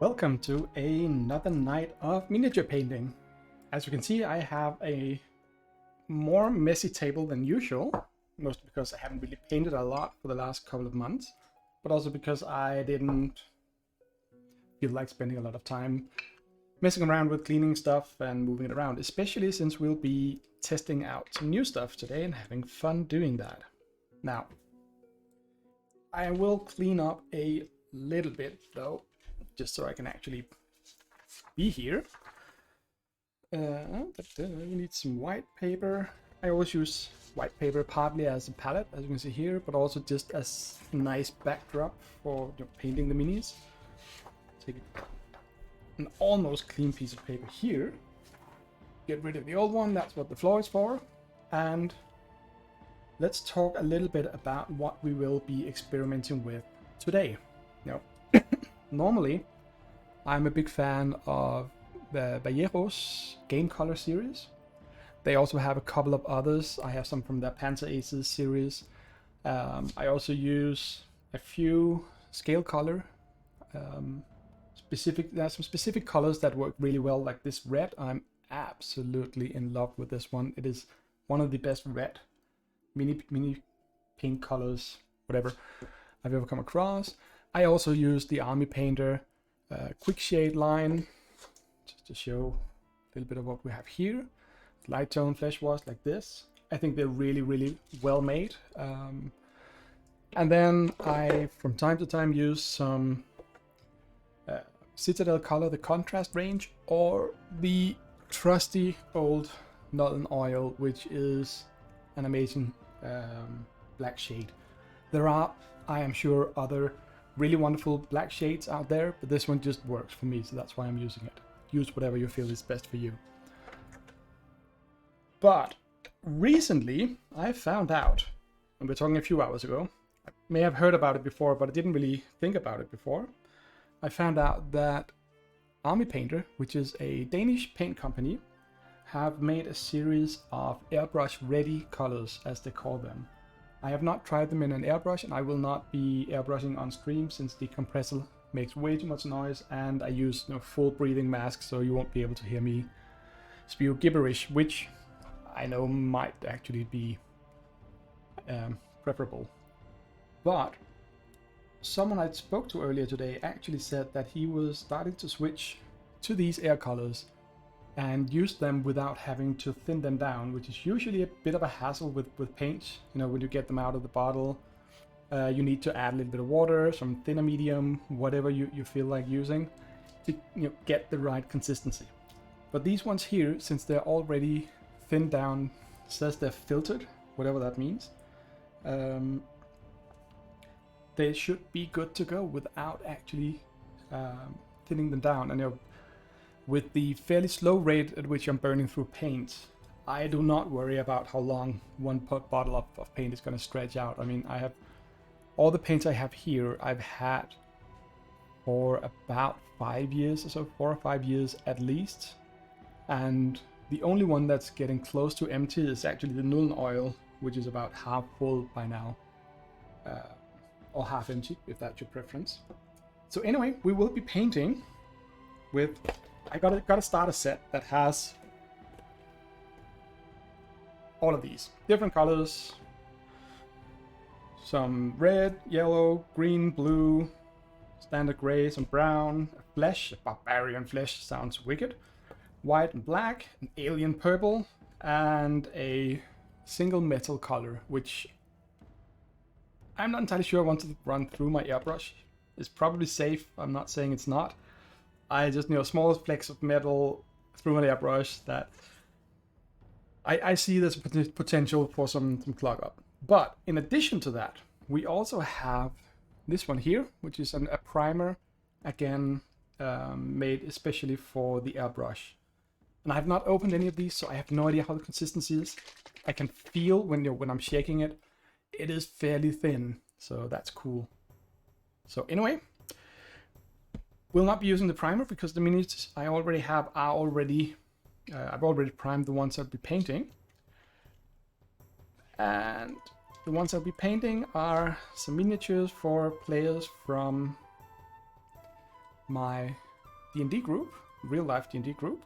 Welcome to another night of miniature painting. As you can see, I have a more messy table than usual, mostly because I haven't really painted a lot for the last couple of months, but also because I didn't feel like spending a lot of time messing around with cleaning stuff and moving it around, especially since we'll be testing out some new stuff today and having fun doing that. Now, I will clean up a little bit though, just so I can actually be here. You need some white paper. I always use white paper partly as a palette, as you can see here, but also just as a nice backdrop for painting the minis. Take an almost clean piece of paper here. Get rid of the old one, that's what the floor is for. And let's talk a little bit about what we will be experimenting with today. Now, normally, I'm a big fan of the Vallejo's Game Color series. They also have a couple of others. I have some from the Panzer Aces series. I also use a few Scale Color. There are some specific colors that work really well, like this red. I'm absolutely in love with this one. It is one of the best red mini pink colors, whatever, I've ever come across. I also use the Army Painter quick shade line, just to show a little bit of what we have here. Light tone flesh wash like this. I think they're really well made. And then I from time to time use some Citadel Color, the contrast range, or the trusty old Northern Oil, which is an amazing black shade. There are, I am sure, other really wonderful black shades out there, but this one just works for me, so that's why I'm using it. Use whatever you feel is best for you. But recently I found out, and we're talking a few hours ago, I may have heard about it before, but I didn't really think about it before. I found out that Army Painter, which is a Danish paint company, have made a series of airbrush ready colors, as they call them. I have not tried them in an airbrush, and I will not be airbrushing on stream since the compressor makes way too much noise, and I use full breathing mask, so you won't be able to hear me spew gibberish, which I know might actually be preferable. But someone I spoke to earlier today actually said that he was starting to switch to these air colors and use them without having to thin them down, which is usually a bit of a hassle with paints. When you get them out of the bottle, you need to add a little bit of water, some thinner medium, whatever you feel like using to get the right consistency. But these ones here, since they're already thinned down, says they're filtered, whatever that means, they should be good to go without actually thinning them down. And with the fairly slow rate at which I'm burning through paint, I do not worry about how long one bottle of paint is going to stretch out. I mean, I have all the paints I have here, I've had for about 5 years or so, 4 or 5 years at least. And the only one that's getting close to empty is actually the Nuln Oil, which is about half full by now. Or half empty, if that's your preference. So anyway, we will be painting with... I got a starter set that has all of these different colors. Some red, yellow, green, blue, standard gray, some brown, a flesh, a barbarian flesh, sounds wicked, white and black, an alien purple, and a single metal color, which I'm not entirely sure I want to run through my airbrush. It's probably safe, I'm not saying it's not. I just, small flecks of metal through an airbrush that I see there's potential for some clog up. But in addition to that, we also have this one here, which is a primer, again, made especially for the airbrush. And I have not opened any of these, so I have no idea how the consistency is. I can feel when I'm shaking it, it is fairly thin, so that's cool. So anyway, we'll not be using the primer because the minis I already have are already, I've already primed the ones I'll be painting. And the ones I'll be painting are some miniatures for players from my D&D group, real life D&D group.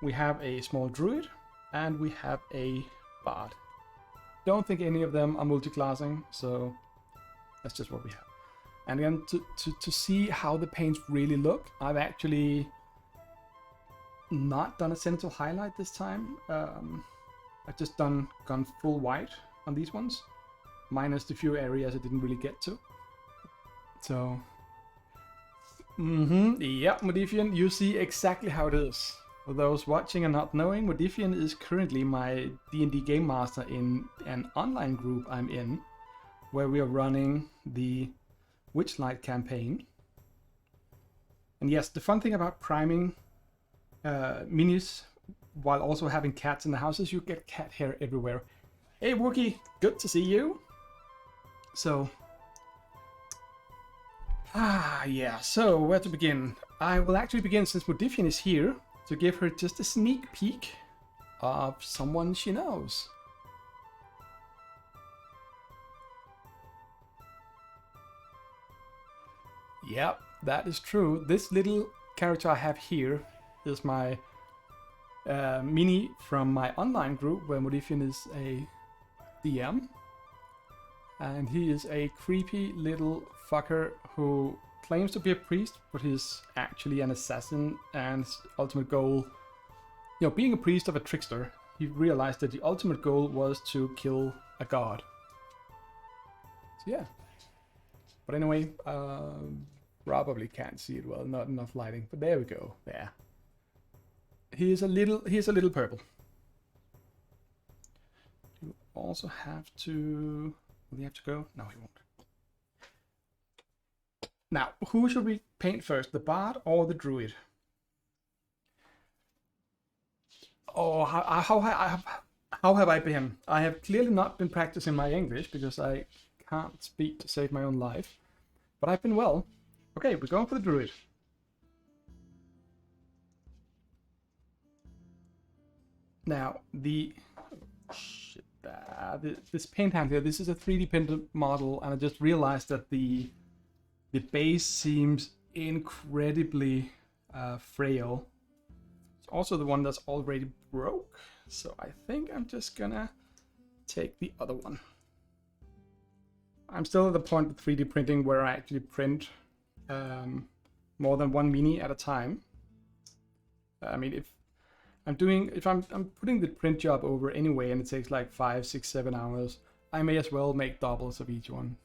We have a small druid, and we have a bard. Don't think any of them are multi-classing, so that's just what we have. And again, to see how the paints really look, I've actually not done a cenital highlight this time. I've just gone full white on these ones, minus the few areas I didn't really get to. So, yeah, Modifian, you see exactly how it is. For those watching and not knowing, Modifian is currently my D&D Game Master in an online group I'm in, where we are running the Witchlight campaign. And yes, the fun thing about priming minis while also having cats in the house is you get cat hair everywhere. Hey Wookie, good to see you. So, yeah, so where to begin? I will actually begin, since Modifian is here, to give her just a sneak peek of someone she knows. Yep, that is true. This little character I have here is my mini from my online group, where Modifian is a DM. And he is a creepy little fucker who claims to be a priest, but he's actually an assassin, and his ultimate goal, you know, being a priest of a trickster, he realized that the ultimate goal was to kill a god. So yeah. But anyway, probably can't see it well, not enough lighting, but there we go, there. He is a little purple. You also have to, will he have to go? No, he won't. Now, who should we paint first, the bard or the druid? Oh, how have I been? I have clearly not been practicing my English because I can't speak to save my own life. But I've been well. Okay, we're going for the druid. Now, this paint hand here, this is a 3D printed model, and I just realized that the base seems incredibly frail. It's also the one that's already broke, so I think I'm just gonna take the other one. I'm still at the point with 3D printing where I actually print more than one mini at a time. I mean, if I'm putting the print job over anyway, and it takes like 5, 6, 7 hours, I may as well make doubles of each one.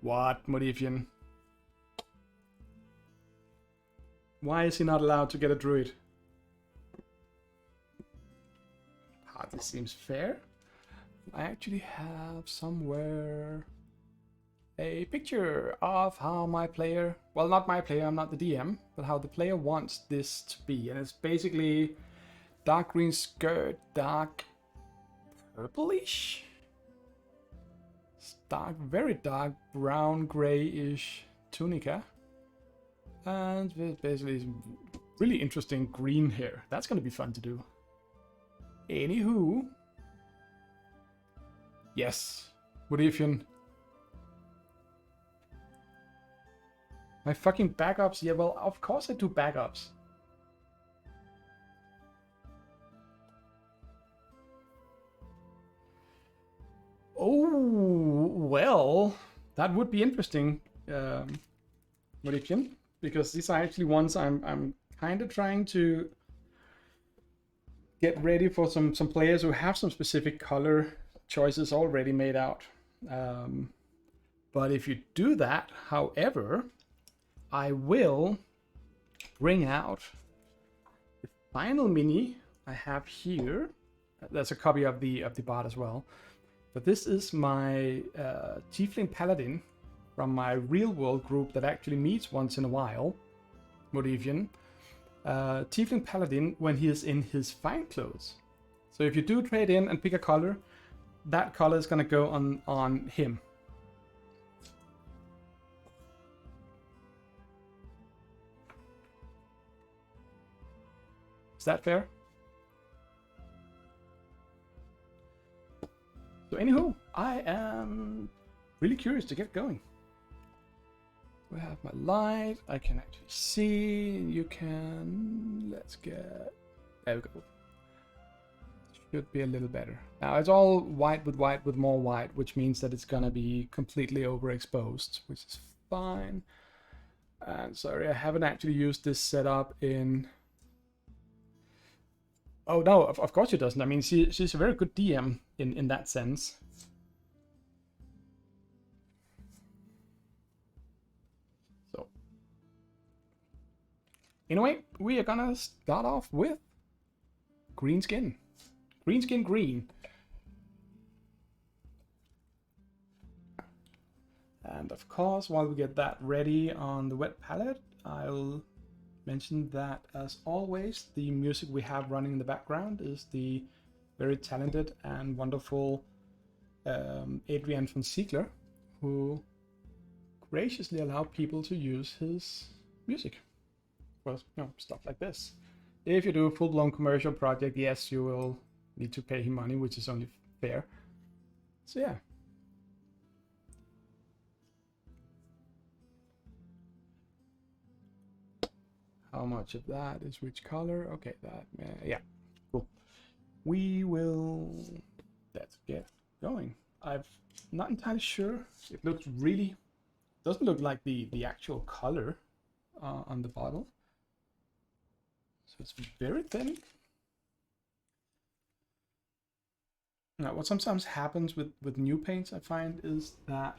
What, Modifian? Why is he not allowed to get a druid? Hardly seems fair. I actually have somewhere a picture of how my player, well, not my player, I'm not the DM, but how the player wants this to be. And it's basically dark green skirt, dark purplish, dark, very dark brown grayish tunica, and basically really interesting green hair. That's going to be fun to do. Anywho, yes, Modifian. My fucking backups? Yeah, well, of course I do backups. Oh, well, that would be interesting, Modifian, because these are actually ones I'm kind of trying to get ready for some players who have some specific color choices already made out. But if you do that, however, I will bring out the final mini I have here. That's a copy of the bard as well. But this is my Tiefling Paladin from my real world group that actually meets once in a while, Modifian. Tiefling Paladin when he is in his fine clothes. So if you do trade in and pick a color, that color is gonna go on him. Is that fair? So anywho, I am really curious to get going. We have my light. I can actually see. You can. Let's get. There we go. Should be a little better. Now it's all white with more white, which means that it's gonna be completely overexposed, which is fine. And sorry, I haven't actually used this setup in. Oh no, of course she doesn't. I mean, she's a very good DM in that sense. So anyway, we are gonna start off with green skin. Green skin green. And of course, while we get that ready on the wet palette, I'll mention that as always, the music we have running in the background is the very talented and wonderful Adrian von Ziegler, who graciously allowed people to use his music for, you know, stuff like this. If you do a full-blown commercial project, yes, you will need to pay him money, which is only fair. So yeah. How much of that is which color? Okay, that, yeah, cool. We will, let's get going. I'm not entirely sure. It looks really, doesn't look like the actual color on the bottle. So it's very thin. Now, what sometimes happens with new paints, I find, is that,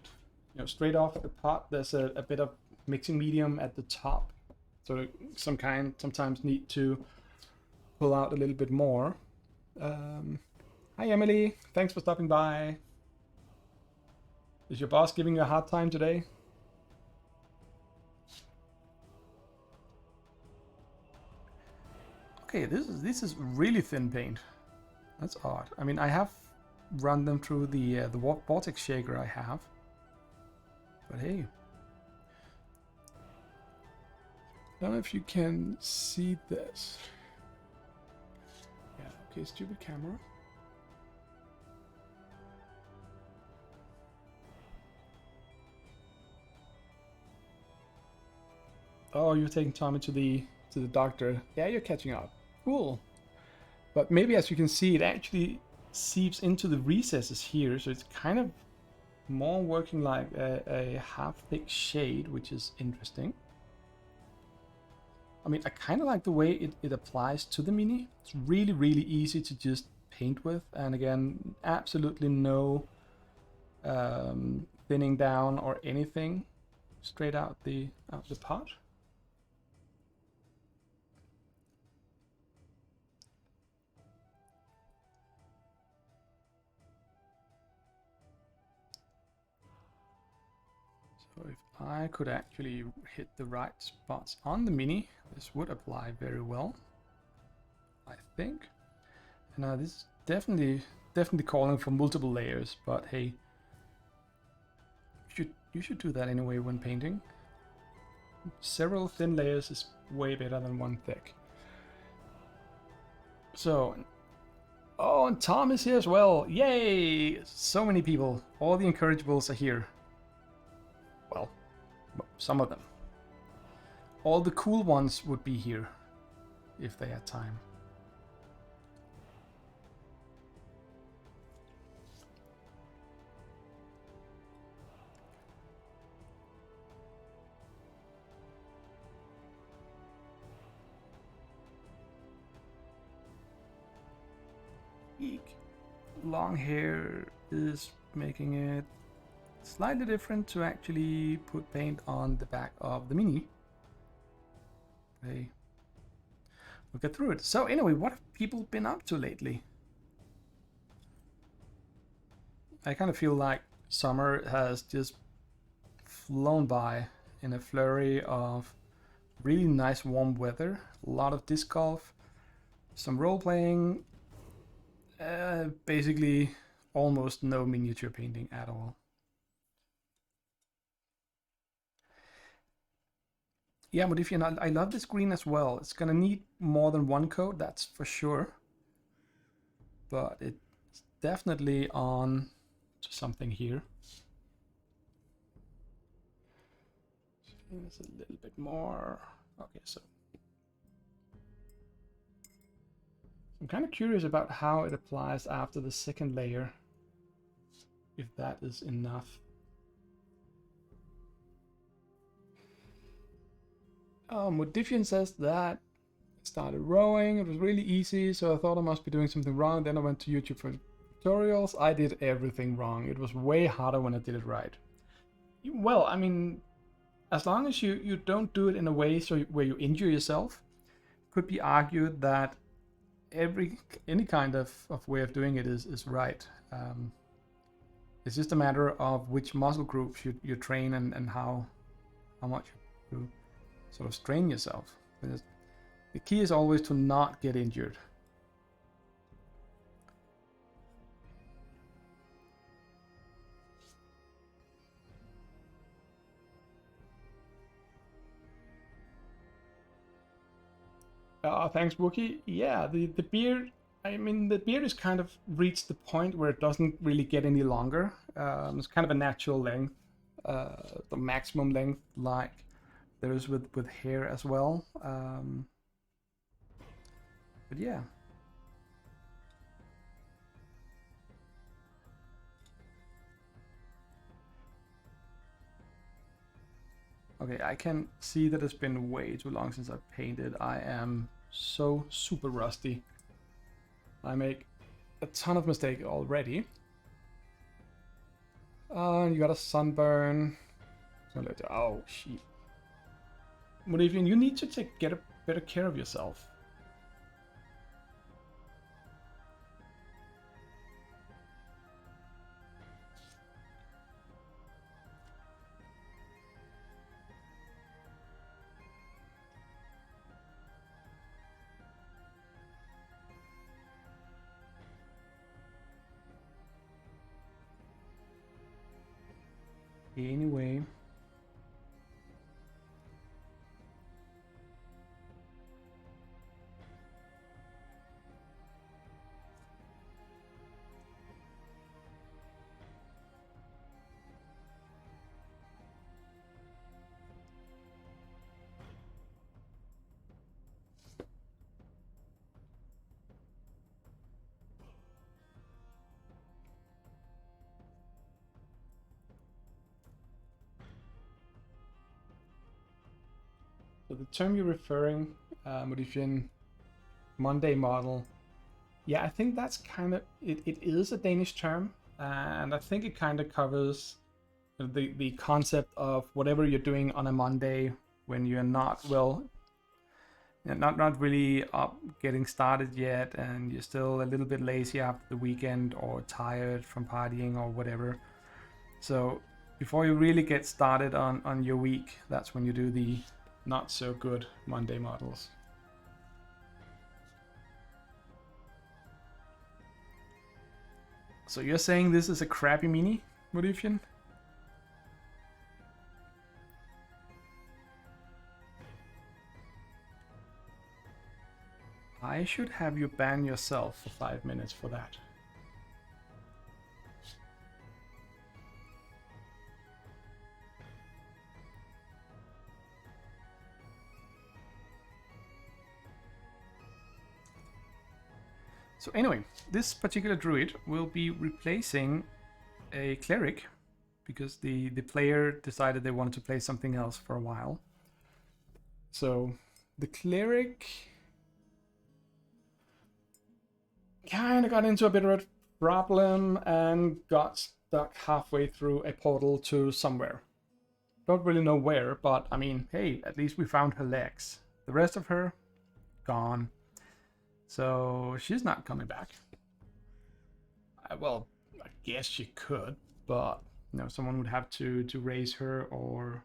you know, straight off the pot, there's a bit of mixing medium at the top. So sometimes need to pull out a little bit more. Hi Emily, thanks for stopping by. Is your boss giving you a hard time today? Okay, this is really thin paint. That's odd. I mean, I have run them through the vortex shaker I have, but hey. I don't know if you can see this. Yeah, okay, stupid camera. Oh, you're taking Tommy to the doctor. Yeah, you're catching up. Cool. But maybe as you can see, it actually seeps into the recesses here, so it's kind of more working like a half-thick shade, which is interesting. I mean, I kind of like the way it applies to the Mini. It's really, really easy to just paint with. And again, absolutely no thinning down or anything. Straight out the pot. So if I could actually hit the right spots on the Mini, this would apply very well, I think. And this is definitely calling for multiple layers, but hey, you should do that anyway when painting. Several thin layers is way better than one thick. So, oh, and Tom is here as well. Yay! So many people. All the encourageables are here. Well, some of them. All the cool ones would be here if they had time. Eek. Long hair is making it slightly different to actually put paint on the back of the Mini. Okay, we'll get through it. So anyway, what have people been up to lately? I kind of feel like summer has just flown by in a flurry of really nice warm weather, a lot of disc golf, some role playing, basically almost no miniature painting at all. Yeah, but if you're not, I love this green as well. It's gonna need more than one coat, that's for sure. But it's definitely on to something here. It's a little bit more. Okay, so I'm kind of curious about how it applies after the second layer, if that is enough. Modifian says that it started rowing, it was really easy, so I thought I must be doing something wrong. Then I went to YouTube for tutorials. I did everything wrong. It was way harder when I did it right. Well, I mean, as long as you don't do it in a way where you injure yourself, it could be argued that any kind of way of doing it is right. It's just a matter of which muscle groups you train and how much you sort of strain yourself. The key is always to not get injured. Thanks, Wookie. Yeah, the beard. I mean, the beard has kind of reached the point where it doesn't really get any longer. It's kind of a natural length, the maximum length, like there is with hair as well. But yeah. Okay, I can see that it's been way too long since I've painted. I am so super rusty. I make a ton of mistakes already. You got a sunburn. Oh, shit. Modifian, you need to get a better care of yourself. Anyway. So the term you're referring, Modifian, Monday model, yeah, I think that's kind of, it is a Danish term, and I think it kind of covers the concept of whatever you're doing on a Monday when you're not, well, not really up getting started yet, and you're still a little bit lazy after the weekend or tired from partying or whatever. So before you really get started on your week, that's when you do the not so good Monday models. So you're saying this is a crappy mini, Modifian? I should have you ban yourself for 5 minutes for that. So anyway, this particular druid will be replacing a cleric because the player decided they wanted to play something else for a while. So the cleric kind of got into a bit of a problem and got stuck halfway through a portal to somewhere. Don't really know where, but I mean, hey, at least we found her legs. The rest of her, gone. So she's not coming back. Well, I guess she could, but you know, someone would have to raise her, or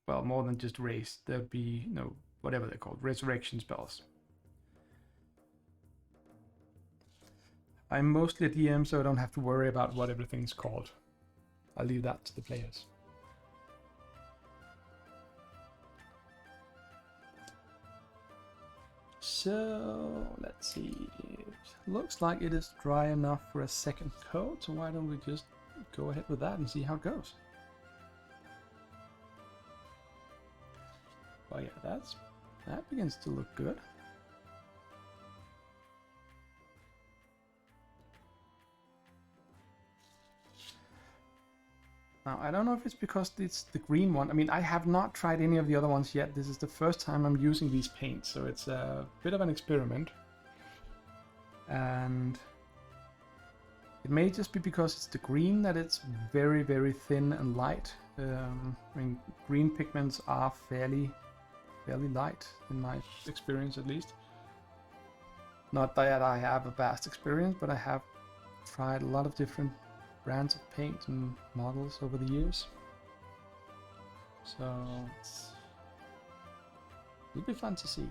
well, more than just raise. There'd be, you know, whatever they're called, resurrection spells. I'm mostly a DM, so I don't have to worry about what everything's called. I'll leave that to the players. So let's see. It looks like it is dry enough for a second coat, so why don't we just go ahead with that and see how it goes. that begins to look good. Now, I don't know if it's because it's the green one. I mean, I have not tried any of the other ones yet. This is the first time I'm using these paints, so it's a bit of an experiment. And it may just be because it's the green that it's very, very thin and light. I mean, green pigments are fairly light, in my experience at least. Not that I have a vast experience, but I have tried a lot of different brands of paint and models over the years. So it'll be fun to see.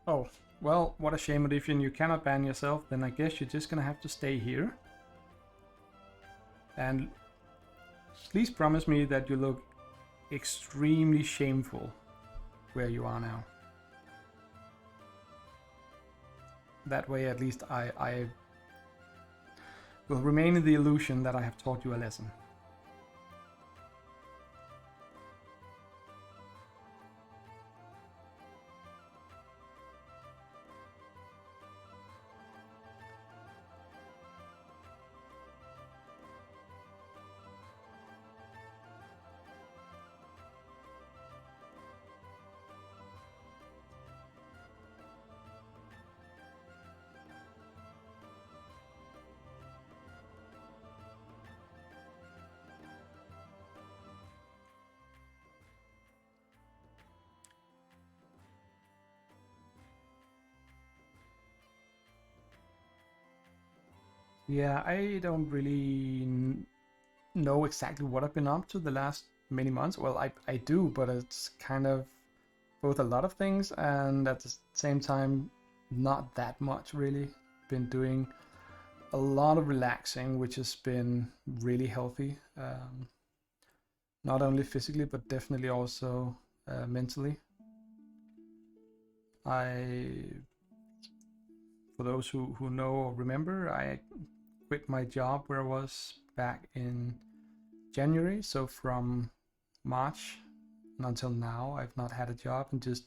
Oh, well, what a shame, Edition. You cannot ban yourself, then I guess you're just gonna have to stay here. And please promise me that you look extremely shameful where you are now. That way, at least I will remain in the illusion that I have taught you a lesson. Yeah, I don't really know exactly what I've been up to the last many months. Well, I do, but it's kind of both a lot of things and at the same time not that much really. Been doing a lot of relaxing, which has been really healthy. Not only physically, but definitely also mentally. For those who know or remember, I quit my job where I was back in January. So from March until now, I've not had a job and just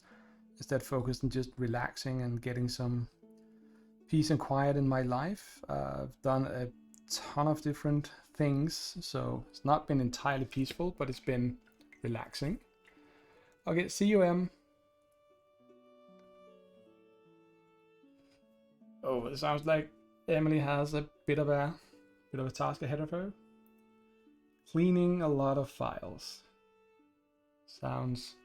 instead focused on just relaxing and getting some peace and quiet in my life. I've done a ton of different things, so it's not been entirely peaceful, but it's been relaxing. Okay, see you, Em. Oh, it sounds like Emily has a bit of a task ahead of her. Cleaning a lot of files. Sounds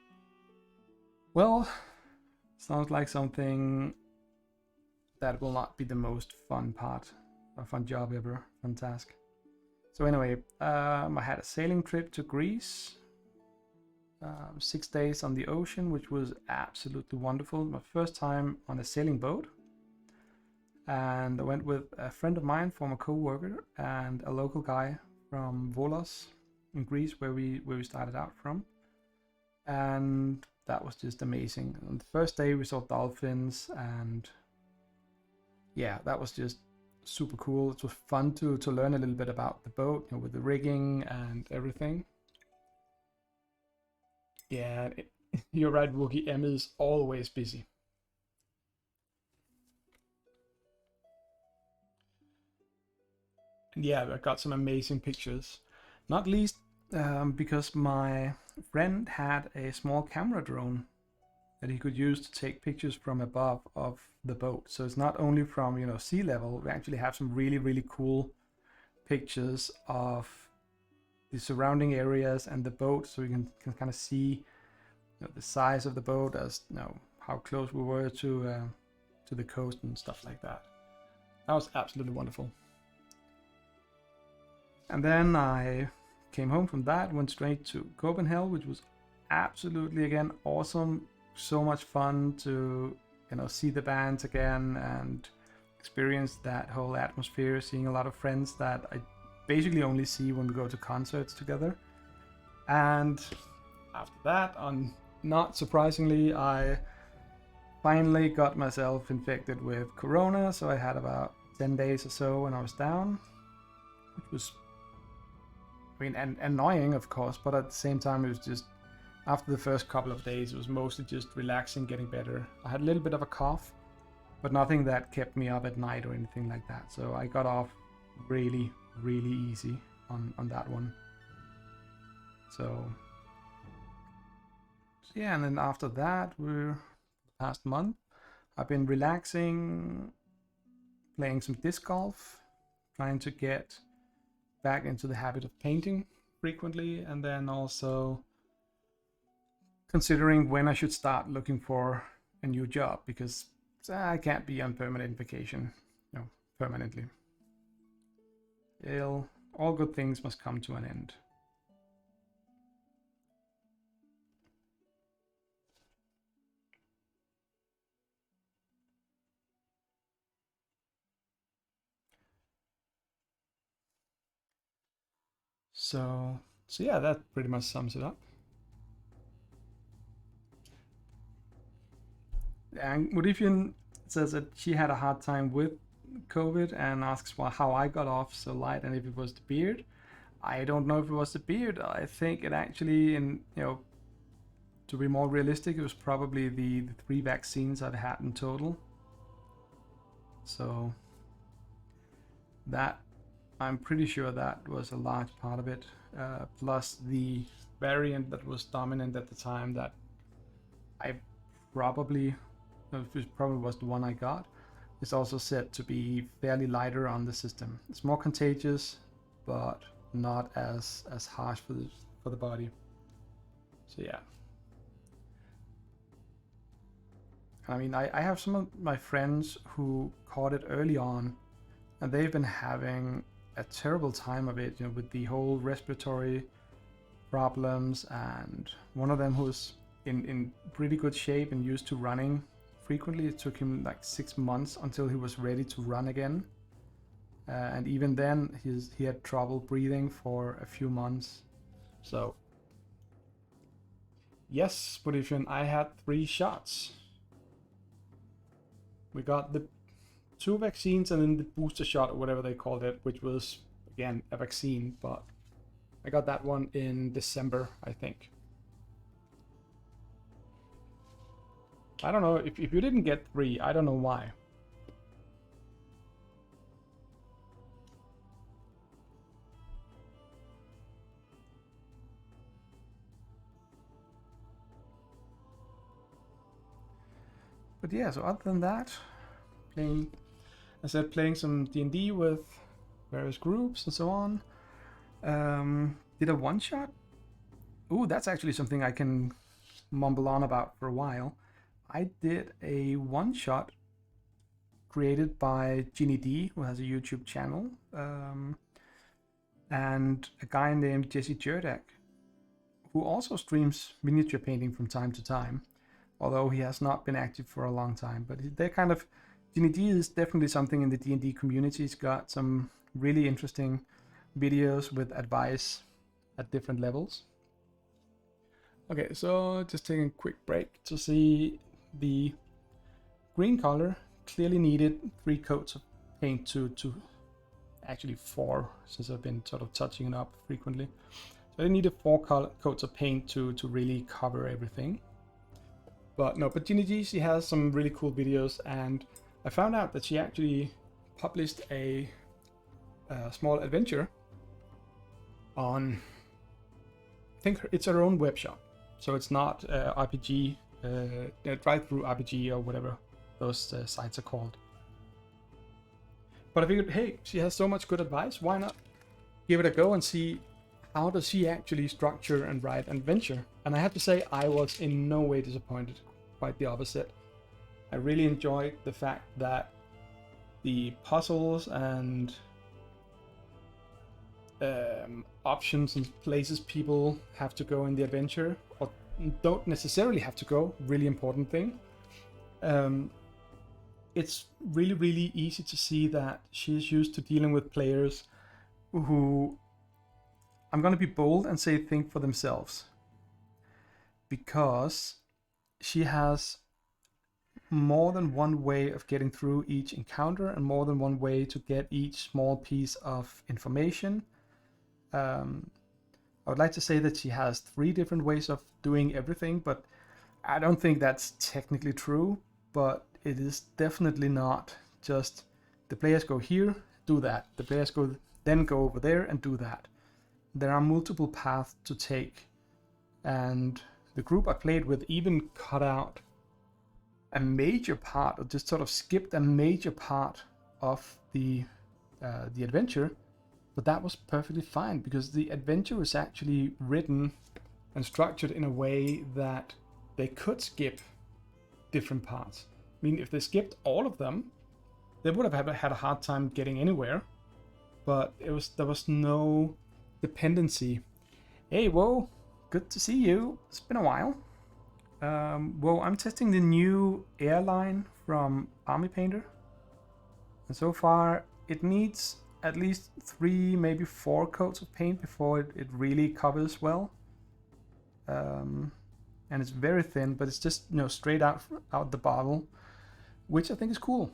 like something that will not be the most fun job ever, fun task. So anyway, I had a sailing trip to Greece. 6 days on the ocean, which was absolutely wonderful. My first time on a sailing boat. And I went with a friend of mine, former co-worker, and a local guy from Volos in Greece, where we started out from. And that was just amazing. On the first day we saw dolphins, and yeah, that was just super cool. It was fun to learn a little bit about the boat, with the rigging and everything. Yeah, you're right, Wookie. Em is always busy. And yeah, I got some amazing pictures. Not least because my friend had a small camera drone that he could use to take pictures from above of the boat. So it's not only from sea level. We actually have some really, really cool pictures of the surrounding areas and the boat, so you can kind of see the size of the boat, as how close we were to the coast and stuff like that. That was absolutely wonderful. And then I came home from that, went straight to Copenhagen, which was absolutely, again, awesome. So much fun to see the bands again and experience that whole atmosphere, seeing a lot of friends that I basically only see when we go to concerts together. And after that, not surprisingly, I finally got myself infected with corona. So I had about 10 days or so when I was down, which was, I mean, annoying, of course, but at the same time, it was just, after the first couple of days, it was mostly just relaxing, getting better. I had a little bit of a cough, but nothing that kept me up at night or anything like that. So I got off really, really easy on that one. So yeah, and then after that, the past month, I've been relaxing, playing some disc golf, trying to get back into the habit of painting frequently, and then also considering when I should start looking for a new job, because I can't be on permanent vacation, permanently. All good things must come to an end. So yeah, that pretty much sums it up. And Modifian says that she had a hard time with COVID and asks how I got off so light and if it was the beard. I don't know if it was the beard. I think it actually, to be more realistic, it was probably the 3 vaccines I've had in total. So that, I'm pretty sure that was a large part of it. Plus the variant that was dominant at the time that I probably was the one I got. It's also said to be fairly lighter on the system. It's more contagious, but not as harsh for the body. So yeah. I mean, I have some of my friends who caught it early on, and they've been having a terrible time of it, with the whole respiratory problems. And one of them who's in pretty good shape and used to running frequently, it took him like 6 months until he was ready to run again. And even then, he had trouble breathing for a few months. So yes, Budifian, I had 3 shots. We got the 2 vaccines and then the booster shot, or whatever they called it, which was, again, a vaccine, but I got that one in December, I think. I don't know, if you didn't get 3, I don't know why. But yeah, so other than that, playing some D&D with various groups and so on. Did a one-shot. Ooh, that's actually something I can mumble on about for a while. I did a one-shot created by Ginny D, who has a YouTube channel, and a guy named Jesse Jurdak, who also streams miniature painting from time to time, although he has not been active for a long time. But they're kind of, Ginny D is definitely something in the D&D community. He's got some really interesting videos with advice at different levels. Okay, so just taking a quick break to see the green color clearly needed 3 coats of paint to actually 4, since I've been sort of touching it up frequently. So I needed 4 coats of paint to really cover everything. But Ginny D, she has some really cool videos, and I found out that she actually published a small adventure on, I think it's her own web shop. So it's not RPG, drive-through RPG or whatever those sites are called. But I figured, hey, she has so much good advice, why not give it a go and see how does she actually structure and write an adventure. And I have to say, I was in no way disappointed, quite the opposite. I really enjoyed the fact that the puzzles and options and places people have to go in the adventure, or don't necessarily have to go, really important thing. It's really, really easy to see that she's used to dealing with players who, I'm going to be bold and say think for themselves, because she has more than one way of getting through each encounter and more than one way to get each small piece of information. I would like to say that she has 3 different ways of doing everything, but I don't think that's technically true. But it is definitely not just the players go here, do that. The players go over there and do that. There are multiple paths to take, and the group I played with even cut out a major part, or just sort of skipped a major part of the adventure. But that was perfectly fine, because the adventure was actually written and structured in a way that they could skip different parts. I mean, if they skipped all of them, they would have had a hard time getting anywhere. But there was no dependency. Hey, whoa, good to see you. It's been a while. Well, I'm testing the new airline from Army Painter, and so far it needs at least 3, maybe 4 coats of paint before it really covers well. And it's very thin, but it's just, you know, straight out the bottle, which I think is cool.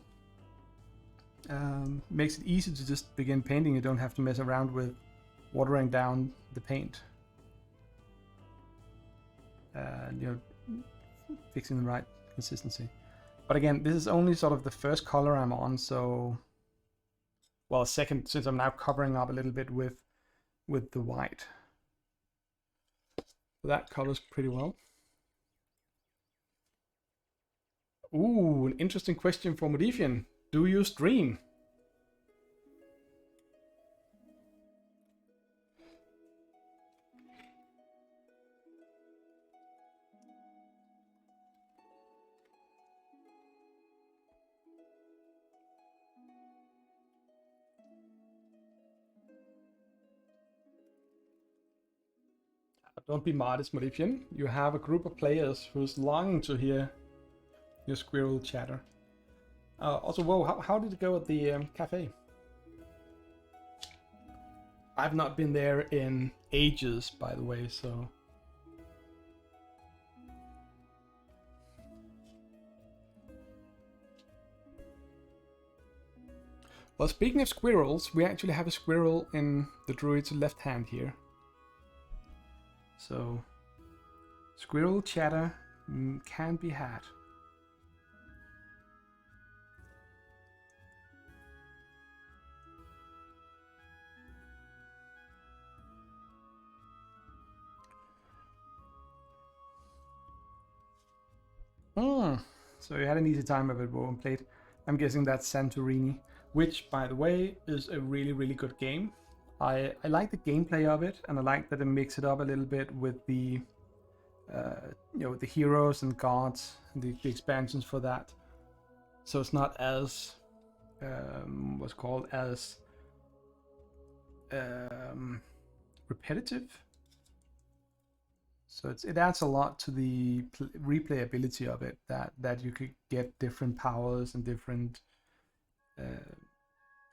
Makes it easy to just begin painting. You don't have to mess around with watering down the paint. You know, fixing the right consistency. But again, this is only sort of the first color I'm on, so, well, second, since I'm now covering up a little bit with the white. So that covers pretty well. Ooh, an interesting question for Modifian. Do you stream? Don't be modest, Modifian. You have a group of players who's longing to hear your squirrel chatter. Also, whoa, how did it go at the cafe? I've not been there in ages, by the way, so... Well, speaking of squirrels, we actually have a squirrel in the druid's left hand here. So, squirrel chatter can be had. So you had an easy time of it, Woven Plate. I'm guessing that's Santorini, which, by the way, is a really, really good game. I like the gameplay of it, and I like that it mixes it up a little bit with the, you know, the heroes and gods, and the expansions for that. So it's not as, what's called, as repetitive. So it adds a lot to the replayability of it, that you could get different powers and different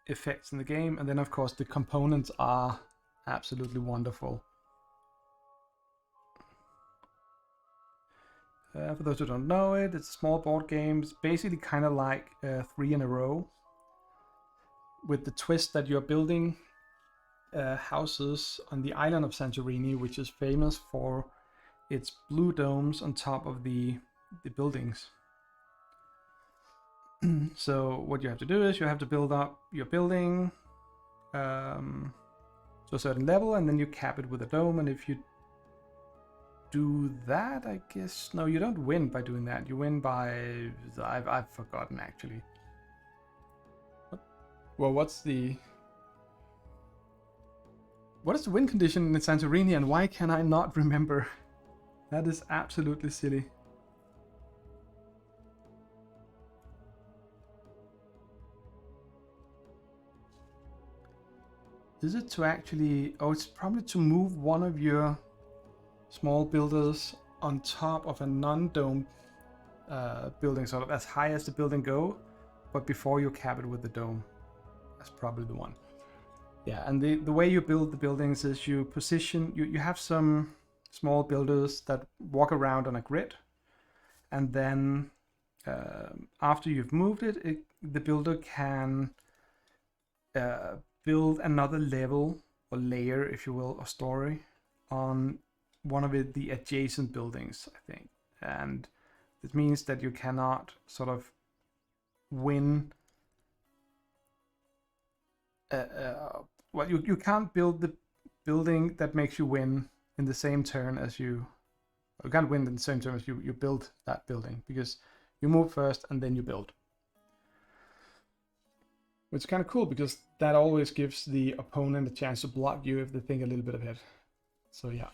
effects in the game. And then of course the components are absolutely wonderful. For those who don't know it, it's a small board game. It's basically kind of like 3 in a row, with the twist that you're building houses on the island of Santorini, which is famous for its blue domes on top of the buildings. So what you have to do is you have to build up your building to a certain level, and then you cap it with a dome. And if you do that, I guess, no, you don't win by doing that. You win by, I've forgotten actually. Well, what is the win condition in Santorini, and why can I not remember? That is absolutely silly. Is it to actually... Oh, it's probably to move one of your small builders on top of a non-dome building, sort of as high as the building go, but before you cap it with the dome. That's probably the one. Yeah, and the way you build the buildings is you position, you have some small builders that walk around on a grid, and then after you've moved it, the builder can build another level or layer, if you will, or story on one of the adjacent buildings, I think. And it means that you cannot sort of win. Well, you can't build the building that makes you win in the same turn as you. You can't win in the same turn as you build that building, because you move first and then you build. Which is kind of cool, because that always gives the opponent a chance to block you if they think a little bit ahead. So yeah.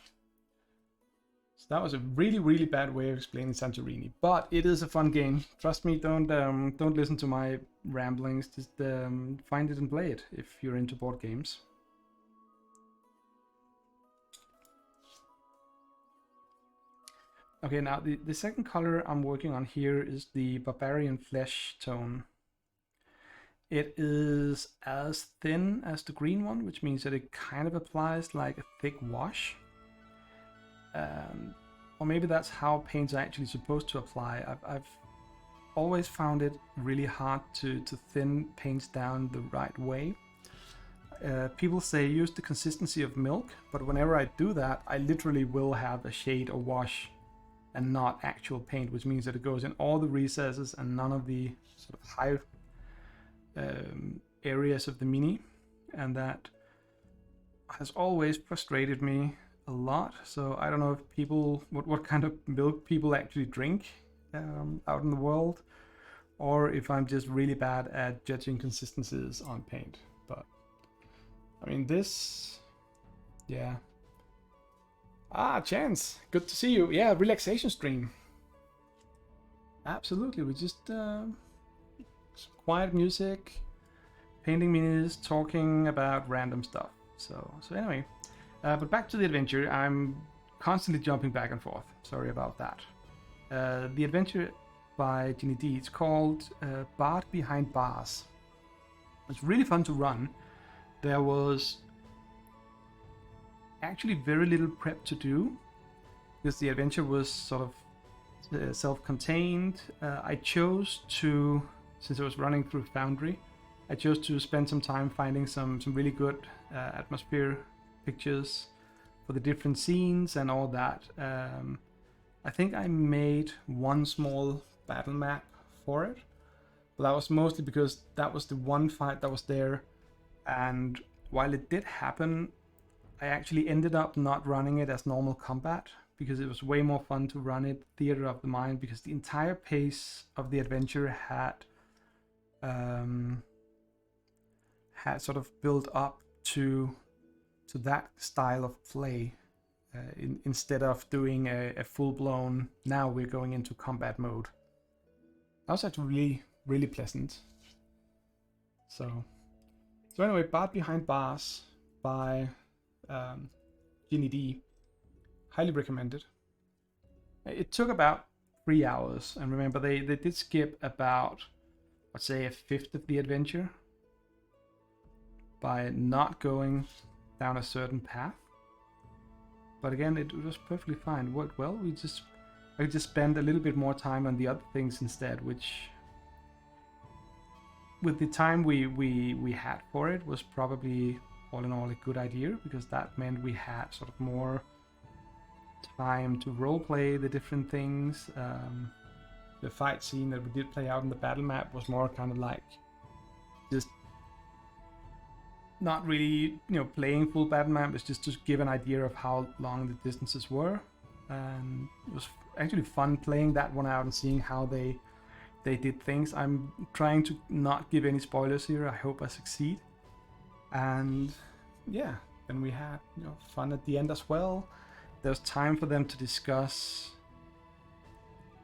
So that was a really, really bad way of explaining Santorini, but it is a fun game. Trust me, don't listen to my ramblings. Just find it and play it if you're into board games. Okay, now the second color I'm working on here is the Barbarian Flesh tone. It is as thin as the green one, which means that it kind of applies like a thick wash. Or maybe that's how paints are actually supposed to apply. I've always found it really hard to thin paints down the right way. People say use the consistency of milk, but whenever I do that, I literally will have a shade or wash and not actual paint, which means that it goes in all the recesses and none of the sort of high areas of the mini, and that has always frustrated me a lot. So I don't know if people, what kind of milk people actually drink out in the world, or if I'm just really bad at judging consistencies on paint. But I mean, this, yeah. Ah, Chance, good to see you. Yeah, relaxation stream. Absolutely, we just some quiet music, painting minis, talking about random stuff. So anyway, but back to the adventure. I'm constantly jumping back and forth. Sorry about that. The adventure by Ginny D. It's called Bard Behind Bars. It's really fun to run. There was actually very little prep to do, because the adventure was sort of self-contained. I chose to, since I was running through Foundry, I chose to spend some time finding some really good atmosphere pictures for the different scenes and all that. I think I made one small battle map for it, but that was mostly because that was the one fight that was there, and while it did happen, I actually ended up not running it as normal combat, because it was way more fun to run it Theater of the Mind, because the entire pace of the adventure had sort of built up to that style of play, instead of doing a full-blown, now we're going into combat mode. That was actually really, really pleasant. So anyway, Bard Behind Bars by Ginny D. Highly recommended. It took about 3 hours, and remember they did skip about, let's say, a fifth of the adventure by not going down a certain path. But again, it was perfectly fine. Worked well. I could just spend a little bit more time on the other things instead, which, with the time we had for it, was probably all in all a good idea, because that meant we had sort of more time to roleplay the different things. The fight scene that we did play out in the battle map was more kind of like just not really, playing full battle map. It's just to give an idea of how long the distances were, and it was actually fun playing that one out and seeing how they did things. I'm trying to not give any spoilers here. I hope I succeed. And yeah, then we had fun at the end as well. There's time for them to discuss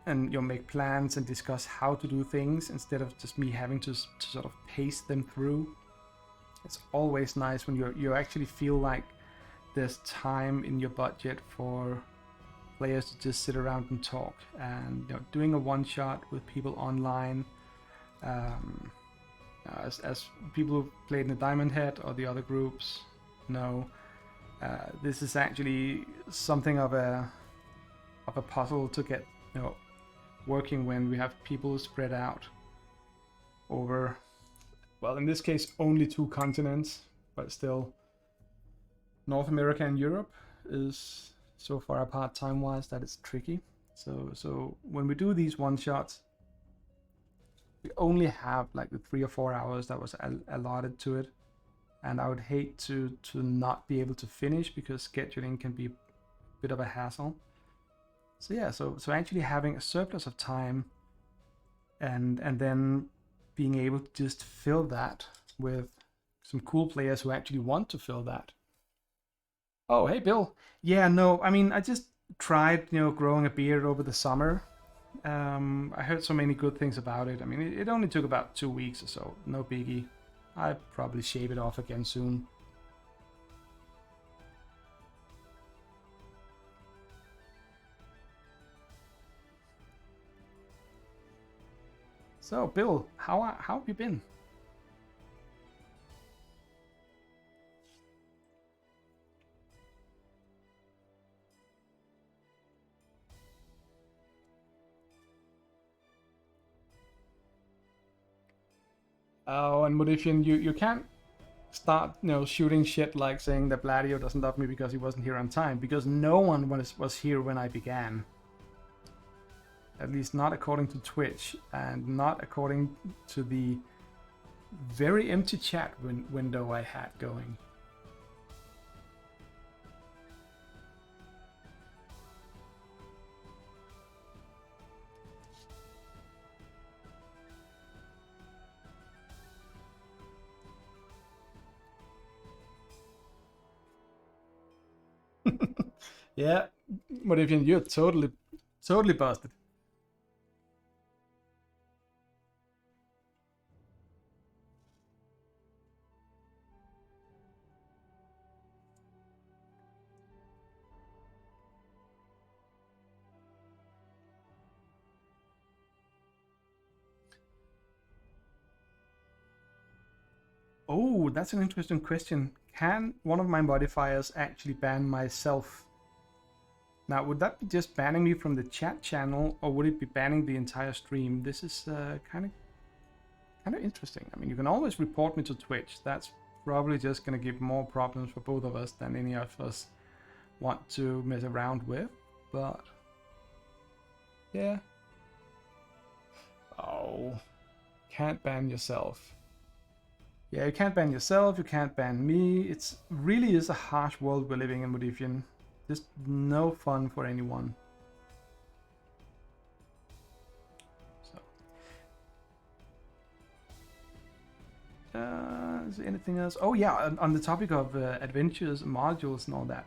and make plans and discuss how to do things, instead of just me having to sort of pace them through. It's always nice when you actually feel like there's time in your budget for players to just sit around and talk, and doing a one shot with people online. As people who played in the Diamond Head or the other groups know, this is actually something of a puzzle to get working when we have people spread out over, well, in this case only 2 continents, but still North America and Europe is so far apart time-wise that it's tricky. So when we do these one-shots, we only have like the 3 or 4 hours that was allotted to it, and I would hate to not be able to finish because scheduling can be a bit of a hassle. So yeah, so actually having a surplus of time and then being able to just fill that with some cool players who actually want to fill that. Oh, hey Bill. Yeah, no, I mean, I just tried, growing a beard over the summer. I heard so many good things about it. I mean, it only took about 2 weeks or so, no biggie. I'll probably shave it off again soon. So, Bill, how have you been? Oh, and Modifian, you can't start, shooting shit like saying that Bladio doesn't love me because he wasn't here on time, because no one was here when I began. At least not according to Twitch, and not according to the very empty chat window I had going. Yeah, Modifian, you're totally busted. Oh, that's an interesting question. Can one of my modifiers actually ban myself? Now, would that be just banning me from the chat channel, or would it be banning the entire stream? This is kind of interesting. I mean, you can always report me to Twitch. That's probably just going to give more problems for both of us than any of us want to mess around with. But yeah. Oh, can't ban yourself. Yeah, you can't ban yourself, you can't ban me. It's really is a harsh world we're living in, Modifian. Just no fun for anyone. So, is there anything else? Oh yeah, on the topic of adventures, modules, and all that.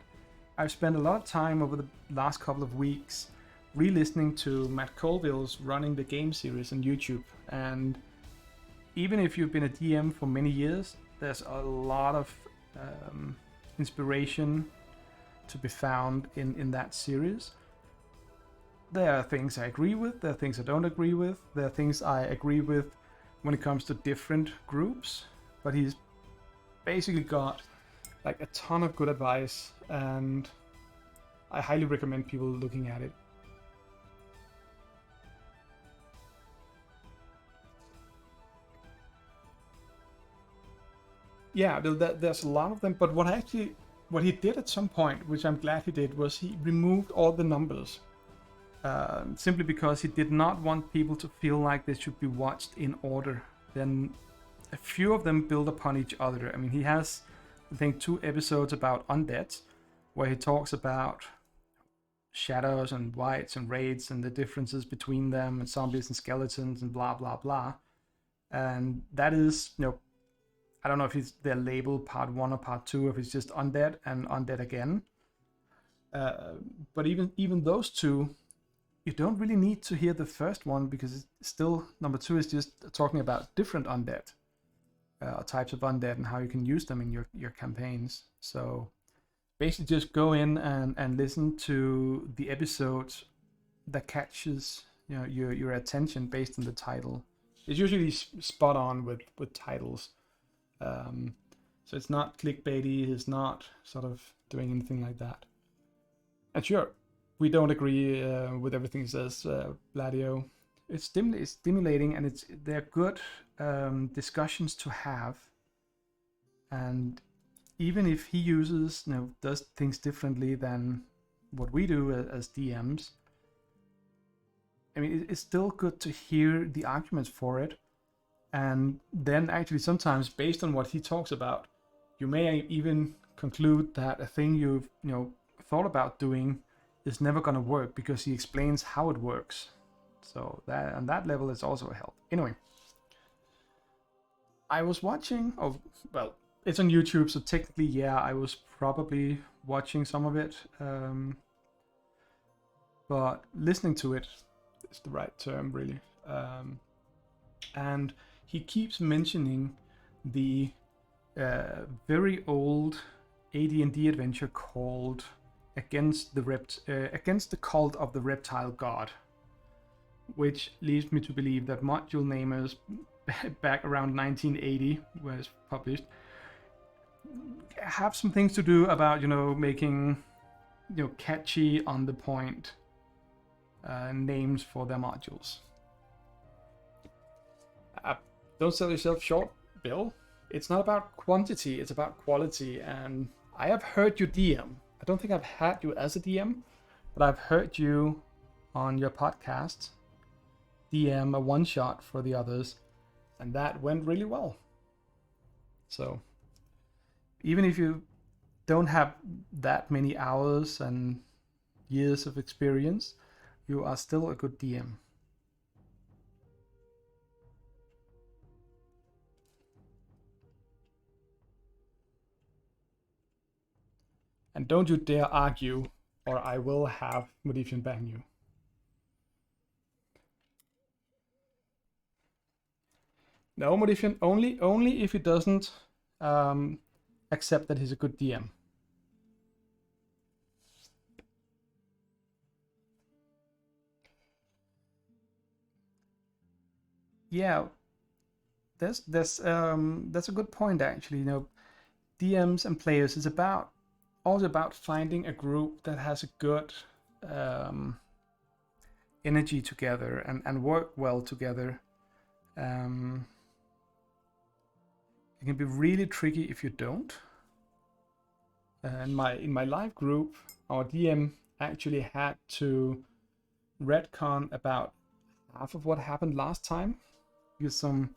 I've spent a lot of time over the last couple of weeks re-listening to Matt Colville's Running the Game series on YouTube, and even if you've been a DM for many years, there's a lot of inspiration to be found in that series. There are things I agree with, there are things I don't agree with, there are things I agree with when it comes to different groups, but he's basically got like a ton of good advice, and I highly recommend people looking at it. Yeah, there's a lot of them, but what he did at some point, which I'm glad he did, was he removed all the numbers. Simply because he did not want people to feel like they should be watched in order. Then a few of them build upon each other. I mean, he has, I think, 2 episodes about undead, where he talks about shadows and whites and raids and the differences between them, and zombies and skeletons and blah blah blah. And that is, I don't know if they're labeled part 1 or part 2, if it's just undead and undead again. But even those 2, you don't really need to hear the first one, because it's still, number 2 is just talking about different undead, types of undead, and how you can use them in your campaigns. So basically just go in and listen to the episodes that catches your attention based on the title. It's usually spot on with titles. So it's not clickbaity. It's not sort of doing anything like that. And sure, we don't agree with everything he says, Gladio. It's stimulating, and they're good discussions to have. And even if he does things differently than what we do as DMs, I mean, it's still good to hear the arguments for it. And then actually sometimes based on what he talks about, you may even conclude that a thing you've thought about doing is never going to work because he explains how it works. So that on that level is also a help. Anyway, I was watching, it's on YouTube, so technically, yeah, I was probably watching some of it. But listening to it is the right term, really. And he keeps mentioning the very old AD&D adventure called Against the Cult of the Reptile God, which leads me to believe that module namers back around 1980, when it's published, have some things to do about making catchy, on the point names for their modules. Don't sell yourself short, Bill. It's not about quantity, it's about quality. And I have heard you DM. I don't think I've had you as a DM, but I've heard you on your podcast DM a one-shot for the others, and that went really well. So even if you don't have that many hours and years of experience, you are still a good DM. And don't you dare argue, or I will have Modifian ban you. No, Modifian, only if he doesn't accept that he's a good DM. Yeah, that's a good point actually. DMs and players is also about finding a group that has a good energy together and work well together. It can be really tricky if you don't. In my live group, our DM actually had to retcon about half of what happened last time, because some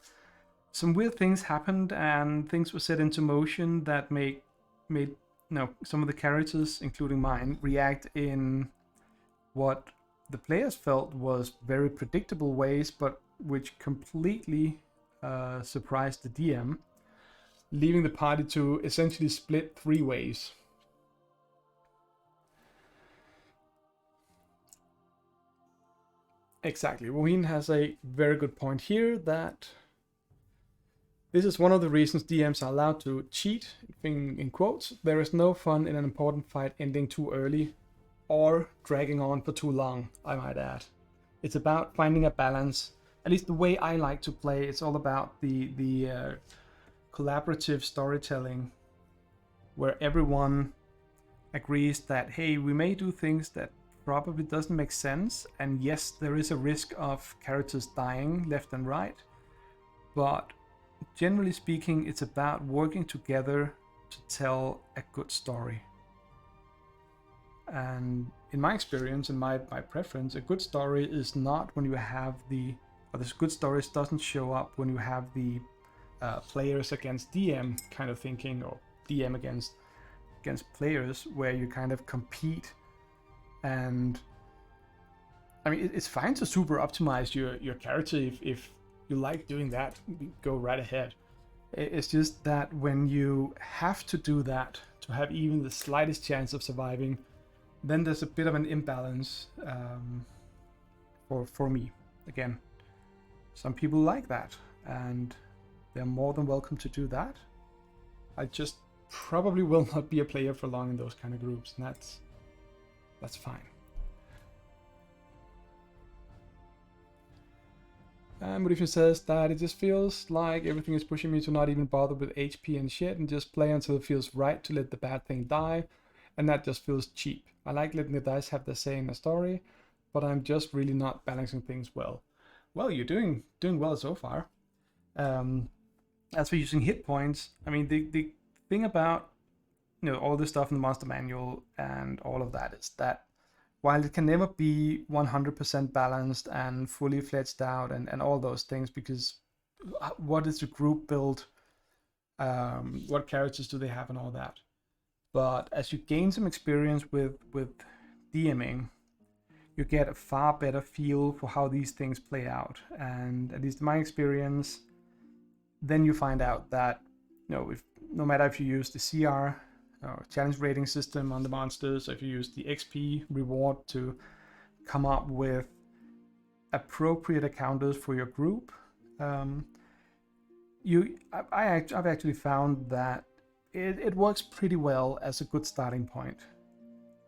weird things happened and things were set into motion that made some of the characters, including mine, react in what the players felt was very predictable ways, but which completely surprised the DM, leaving the party to essentially split 3 ways. Exactly. Ween has a very good point here, that this is one of the reasons DMs are allowed to cheat, in quotes. There is no fun in an important fight ending too early or dragging on for too long, I might add. It's about finding a balance. At least the way I like to play, it's all about the collaborative storytelling, where everyone agrees that, hey, we may do things that probably doesn't make sense, and yes, there is a risk of characters dying left and right, but generally speaking, it's about working together to tell a good story. And in my experience and my preference, a good story is not when you have this good stories doesn't show up when you have the players against DM kind of thinking, or DM against players, where you kind of compete. And I mean, it's fine to super optimize your character if you like doing that, go right ahead. It's just that when you have to do that to have even the slightest chance of surviving, then there's a bit of an imbalance for me. Again, some people like that, and they're more than welcome to do that. I just probably will not be a player for long in those kind of groups, and that's fine. And Modifian says that it just feels like everything is pushing me to not even bother with HP and shit and just play until it feels right to let the bad thing die, and that just feels cheap. I like letting the dice have their say in the story, but I'm just really not balancing things well. Well, you're doing well so far. As for using hit points, I mean the thing about all this stuff in the monster manual and all of that is that while it can never be 100% balanced and fully fledged out and all those things, because what is the group build, what characters do they have and all that, but as you gain some experience with DMing, you get a far better feel for how these things play out. And at least in my experience, then you find out that if no matter if you use the CR challenge rating system on the monsters, or if you use the XP reward to come up with appropriate encounters for your group, I've actually found that it works pretty well as a good starting point.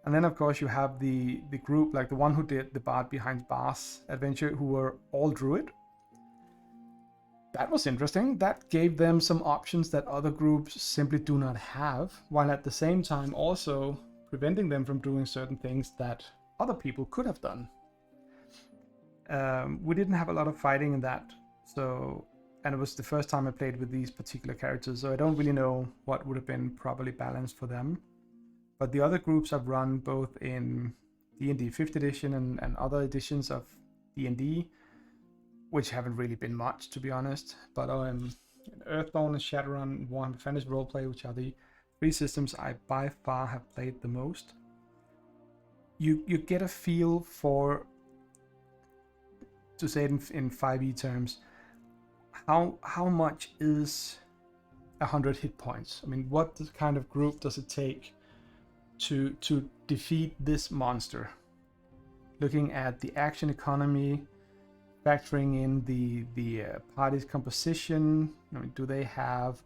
And then of course you have the group, like the one who did the Bard Behind Bars adventure, who were all druid. That was interesting. That gave them some options that other groups simply do not have, while at the same time also preventing them from doing certain things that other people could have done. We didn't have a lot of fighting in that, and it was the first time I played with these particular characters, so I don't really know what would have been properly balanced for them. But the other groups I've run both in D&D 5th edition and other editions of D&D, which haven't really been much, to be honest. But Earthdawn and Shadowrun and Warhammer Fantasy Roleplay, which are the 3 systems I by far have played the most, you get a feel for, to say it in 5e terms, how much is 100 hit points. I mean, what kind of group does it take to defeat this monster? Looking at the action economy, factoring in the party's composition. I mean, do they have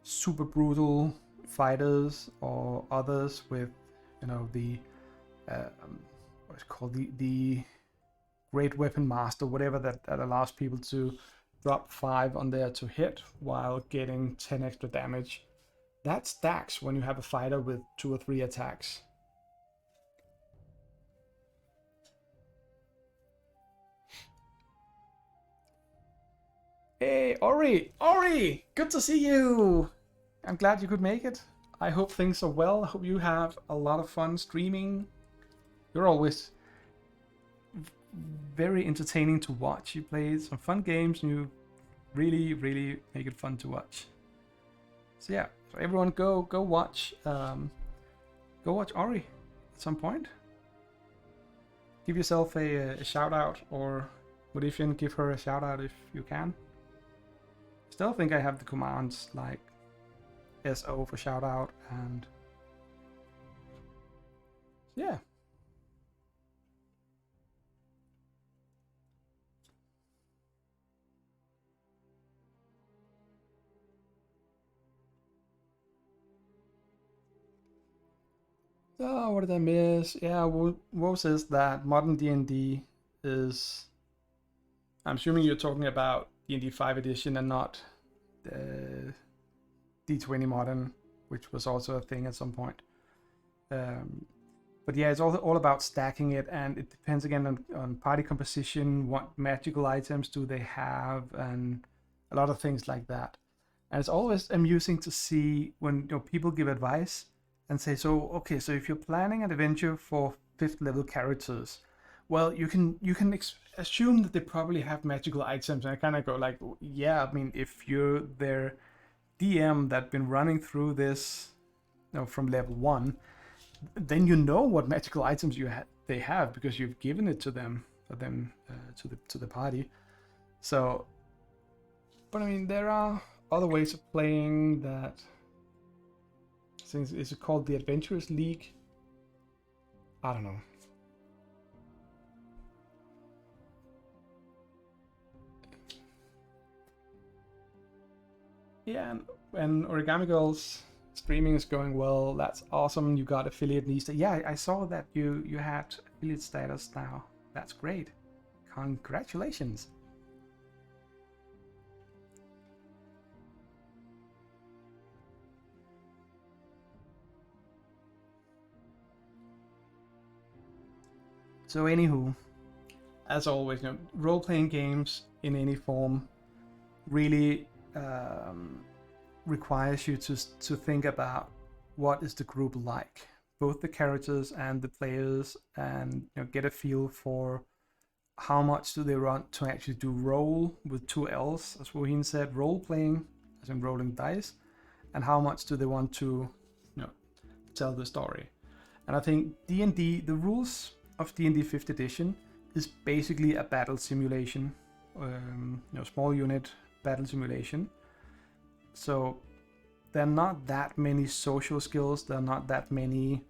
super brutal fighters or others with the what's called the great weapon master, whatever that allows people to drop 5 on there to hit while getting 10 extra damage. That stacks when you have a fighter with 2 or 3 attacks. Hey, Ori! Ori! Good to see you! I'm glad you could make it. I hope things are well. I hope you have a lot of fun streaming. You're always very entertaining to watch. You play some fun games and you really, really make it fun to watch. So yeah, so everyone go watch Ori at some point. Give yourself a shout out, or Modifian, give her a shout out if you can. Still think I have the commands like SO for shout out, and yeah. Oh, what did I miss? Yeah, Wo says that modern D&D is... I'm assuming you're talking about D&D 5 edition and not D20 modern, which was also a thing at some point. But yeah, it's all about stacking it, and it depends again on party composition, what magical items do they have, and a lot of things like that. And it's always amusing to see when people give advice and say, so okay, so if you're planning an adventure for 5th level characters, well, you can assume that they probably have magical items. And I kind of go like, yeah, I mean, if you're their DM that's been running through this from level 1, then you know what magical items they have, because you've given it to them to the party. So, but I mean, there are other ways of playing that. Is it called the Adventurers League? I don't know. Yeah, and Origami Girls streaming is going well. That's awesome. You got affiliate needs. Yeah, I saw that you had affiliate status now. That's great. Congratulations. So anywho, as always, role-playing games in any form really requires you to think about what is the group like, both the characters and the players, and get a feel for how much do they want to actually do role with two L's, as Wohin said, role-playing, as in rolling dice, and how much do they want to tell the story. And I think D&D, the rules of D&D 5th edition is basically a battle simulation, small unit battle simulation. So there are not that many social skills, there are not that many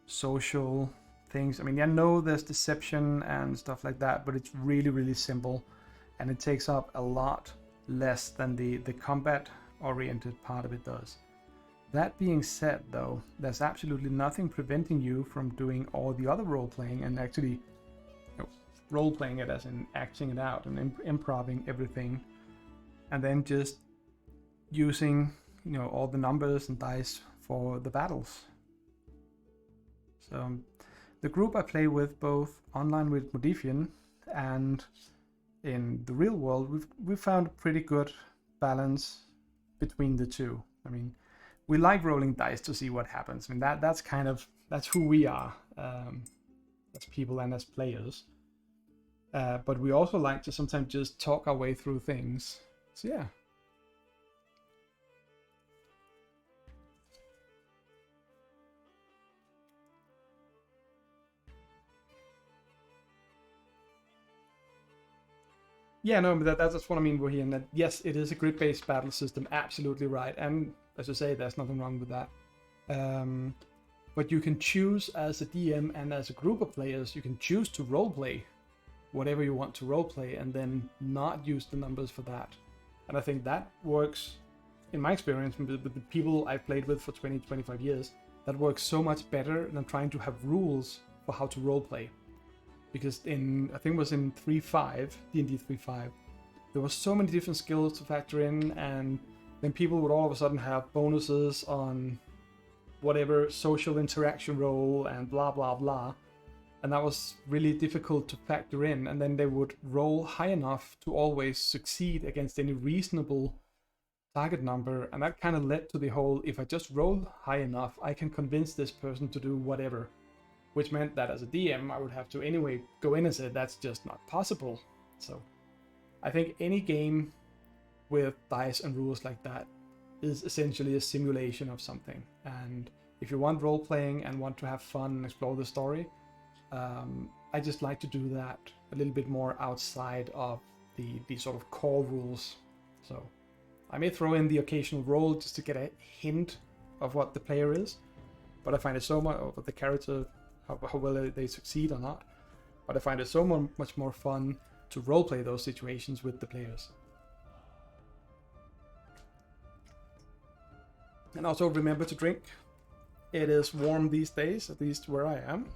social things. I mean, I know there's deception and stuff like that, but it's really, really simple, and it takes up a lot less than the combat-oriented part of it does. That being said, though, there's absolutely nothing preventing you from doing all the other role-playing and actually role-playing it as in acting it out and improving everything, and then just using all the numbers and dice for the battles. So the group I play with, both online with Modifian and in the real world, we've found a pretty good balance between the two. I mean, we like rolling dice to see what happens. I mean, that's who we are as people and as players. But we also like to sometimes just talk our way through things. So yeah. Yeah, no, but that's what I mean, Wohin, that yes, it is a grid-based battle system, absolutely right. And as you say, there's nothing wrong with that. But you can choose as a DM and as a group of players, you can choose to roleplay whatever you want to roleplay and then not use the numbers for that. And I think that works, in my experience, with the people I've played with for 20, 25 years, that works so much better than trying to have rules for how to roleplay. Because I think it was in 3.5, D&D 3.5, there were so many different skills to factor in, and then people would all of a sudden have bonuses on whatever social interaction roll and blah blah blah, and that was really difficult to factor in. And then they would roll high enough to always succeed against any reasonable target number, and that kind of led to the whole, if I just roll high enough, I can convince this person to do whatever. Which meant that as a DM, I would have to anyway go in and say, that's just not possible. So I think any game with dice and rules like that is essentially a simulation of something. And if you want role-playing and want to have fun and explore the story, I just like to do that a little bit more outside of the sort of core rules. So I may throw in the occasional roll just to get a hint of what the player is, but I find it so much, of the character, how well they succeed or not. But I find it so much more fun to roleplay those situations with the players. And also remember to drink. It is warm these days, at least where I am.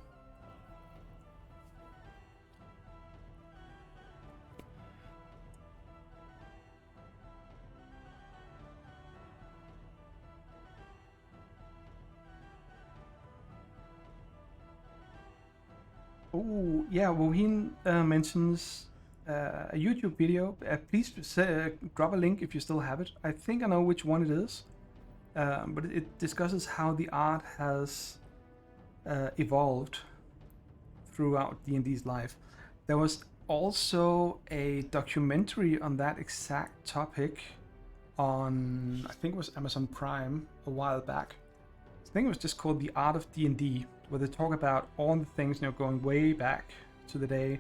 Oh, yeah, Wohin mentions a YouTube video. Please drop a link if you still have it. I think I know which one it is. But it discusses how the art has evolved throughout D&D's life. There was also a documentary on that exact topic on, I think it was Amazon Prime a while back. I think it was just called The Art of D&D, where they talk about all the things, going way back to the day,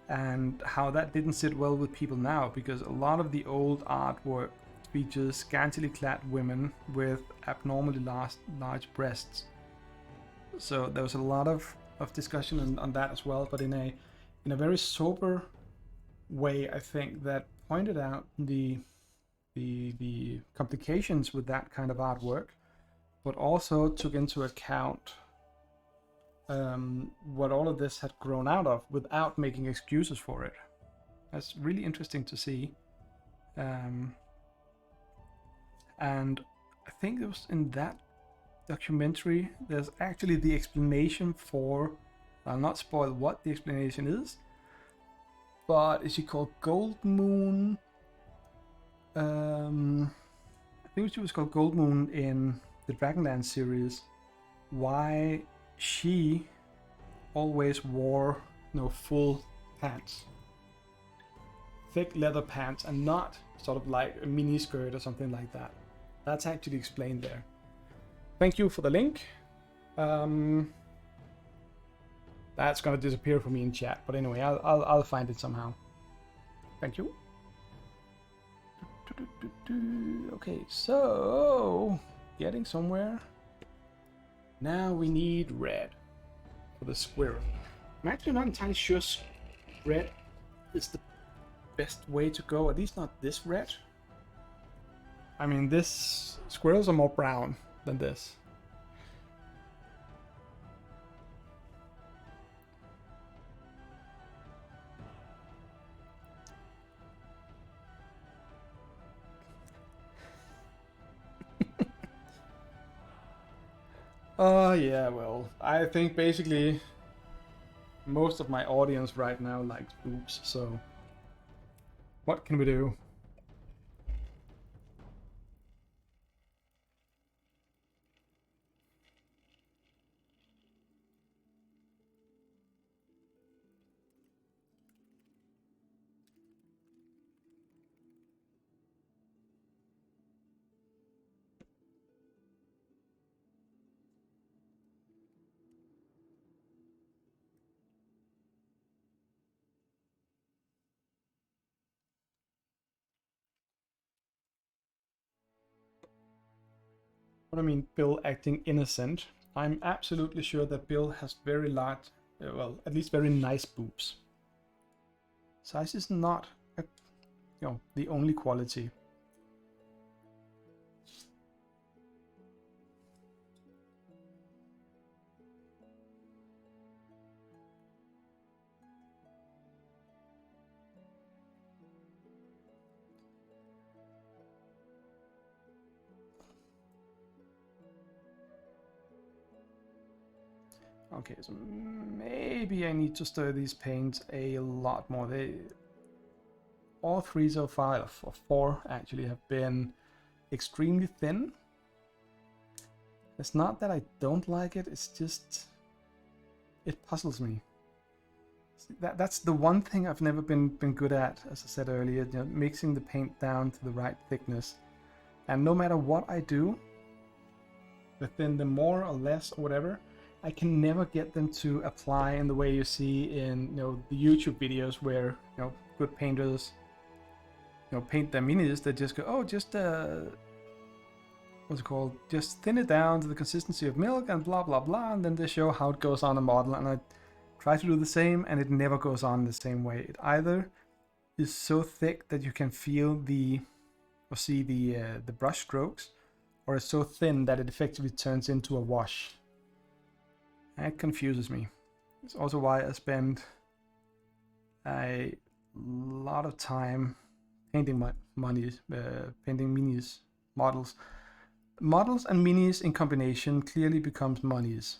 and how that didn't sit well with people now, because a lot of the old artwork features scantily clad women with abnormally large breasts. So there was a lot of discussion on that as well, but in a very sober way, I think, that pointed out the complications with that kind of artwork, but also took into account what all of this had grown out of without making excuses for it. That's really interesting to see. And I think it was in that documentary, there's actually the explanation for I'll not spoil what the explanation is. But is she called Gold Moon? I think she was called Gold Moon in the Dragonlance series. Why she always wore full pants, thick leather pants, and not sort of like a mini skirt or something like that. That's actually explained there. Thank you for the link. That's gonna disappear for me in chat, but anyway, I'll find it somehow. Thank you. Okay, so getting somewhere. Now we need red for the squirrel. I'm actually not entirely sure red is the best way to go, at least not this red. I mean, this squirrels are more brown than this. Yeah, well, I think basically most of my audience right now likes boobs, so what can we do? What I mean, Bill acting innocent. I'm absolutely sure that Bill has very large, well, at least very nice boobs. Size is not, the only quality. Okay, so maybe I need to stir these paints a lot more. All three so far, or four actually, have been extremely thin. It's not that I don't like it, it's just, it puzzles me. That's the one thing I've never been good at, as I said earlier, mixing the paint down to the right thickness. And no matter what I do, within the more or less or whatever, I can never get them to apply in the way you see in the YouTube videos where good painters paint their minis. They just go, oh, just what's it called? Just thin it down to the consistency of milk and blah blah blah, and then they show how it goes on a model. And I try to do the same, and it never goes on the same way. It either is so thick that you can feel or see the brush strokes, or it's so thin that it effectively turns into a wash. That confuses me. It's also why I spend a lot of time painting painting minis, models. Models and minis in combination clearly becomes monies.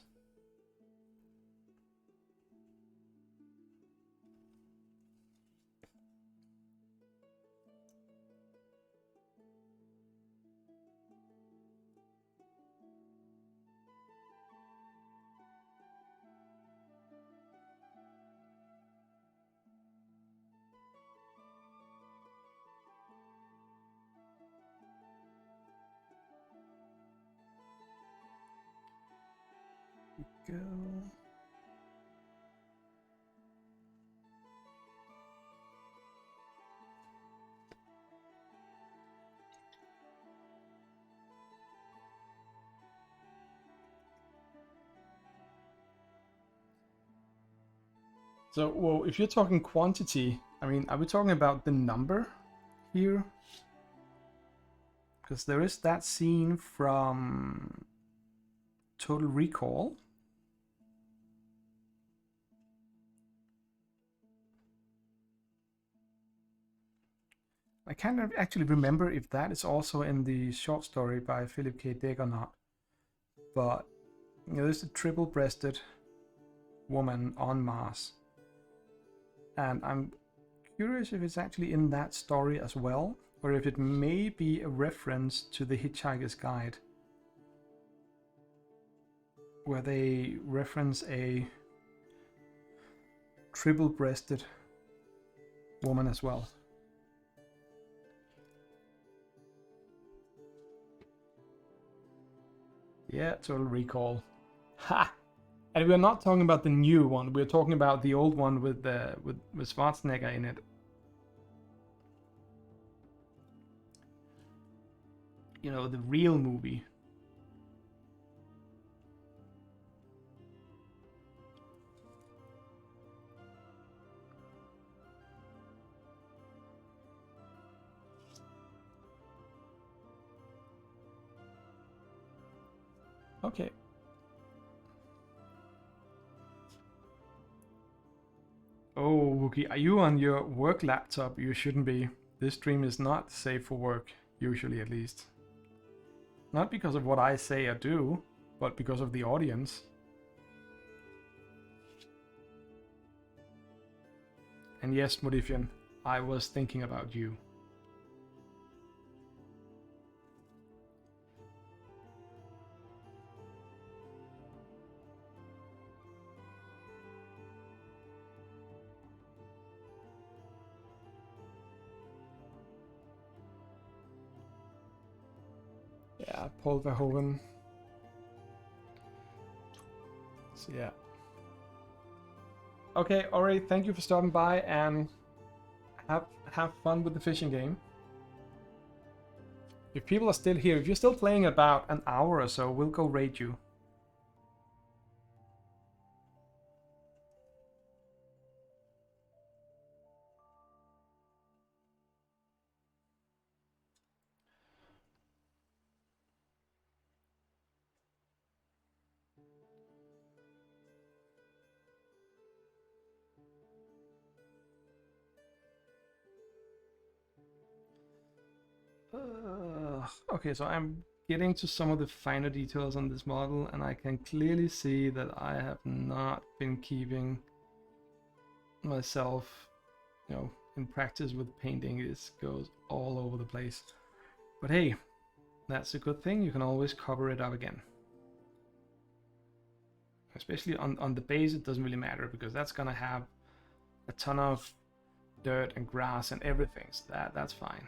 Go. So, well, if you're talking quantity, I mean, are we talking about the number here? Because there is that scene from Total Recall. I can't actually remember if that is also in the short story by Philip K. Dick or not. But there's a triple-breasted woman on Mars. And I'm curious if it's actually in that story as well, or if it may be a reference to The Hitchhiker's Guide, where they reference a triple-breasted woman as well. Yeah, Total Recall. Ha! And we're not talking about the new one. We're talking about the old one with Schwarzenegger in it. You know, the real movie. Okay. Oh, Wookie, are you on your work laptop? You shouldn't be. This stream is not safe for work, usually at least. Not because of what I say or do, but because of the audience. And yes, Modifian, I was thinking about you. Yeah, Paul Verhoeven. So yeah. Okay, Ori, thank you for stopping by, and have fun with the fishing game. If people are still here, if you're still playing about an hour or so, we'll go raid you. Okay, so I'm getting to some of the finer details on this model, and I can clearly see that I have not been keeping myself, you know, in practice with painting. This goes all over the place. But hey, that's a good thing. You can always cover it up again. Especially on the base, it doesn't really matter because that's gonna have a ton of dirt and grass and everything, so that's fine.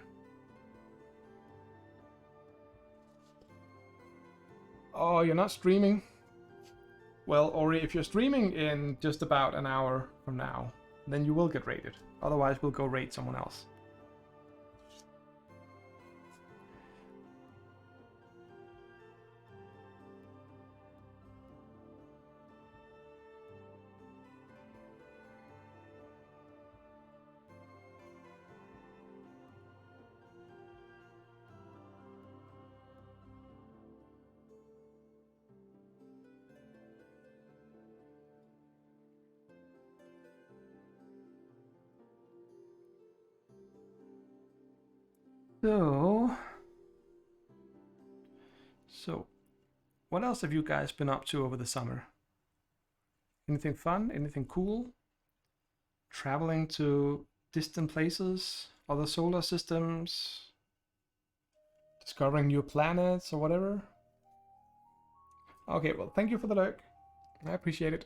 Oh, you're not streaming? Well, Ori, if you're streaming in just about an hour from now, then you will get raided. Otherwise, we'll go raid someone else. So, what else have you guys been up to over the summer? Anything fun? Anything cool? Traveling to distant places? Other solar systems? Discovering new planets or whatever? Okay, well, thank you for the lurk. I appreciate it.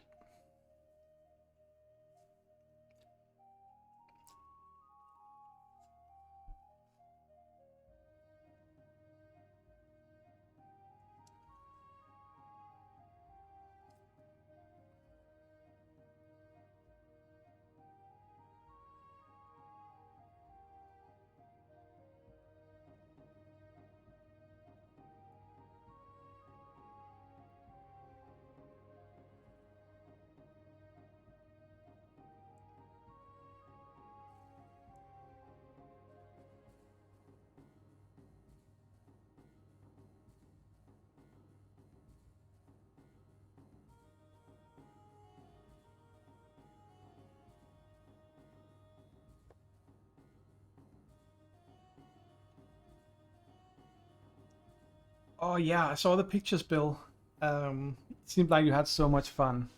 Oh yeah, I saw the pictures, Bill. It seemed like you had so much fun.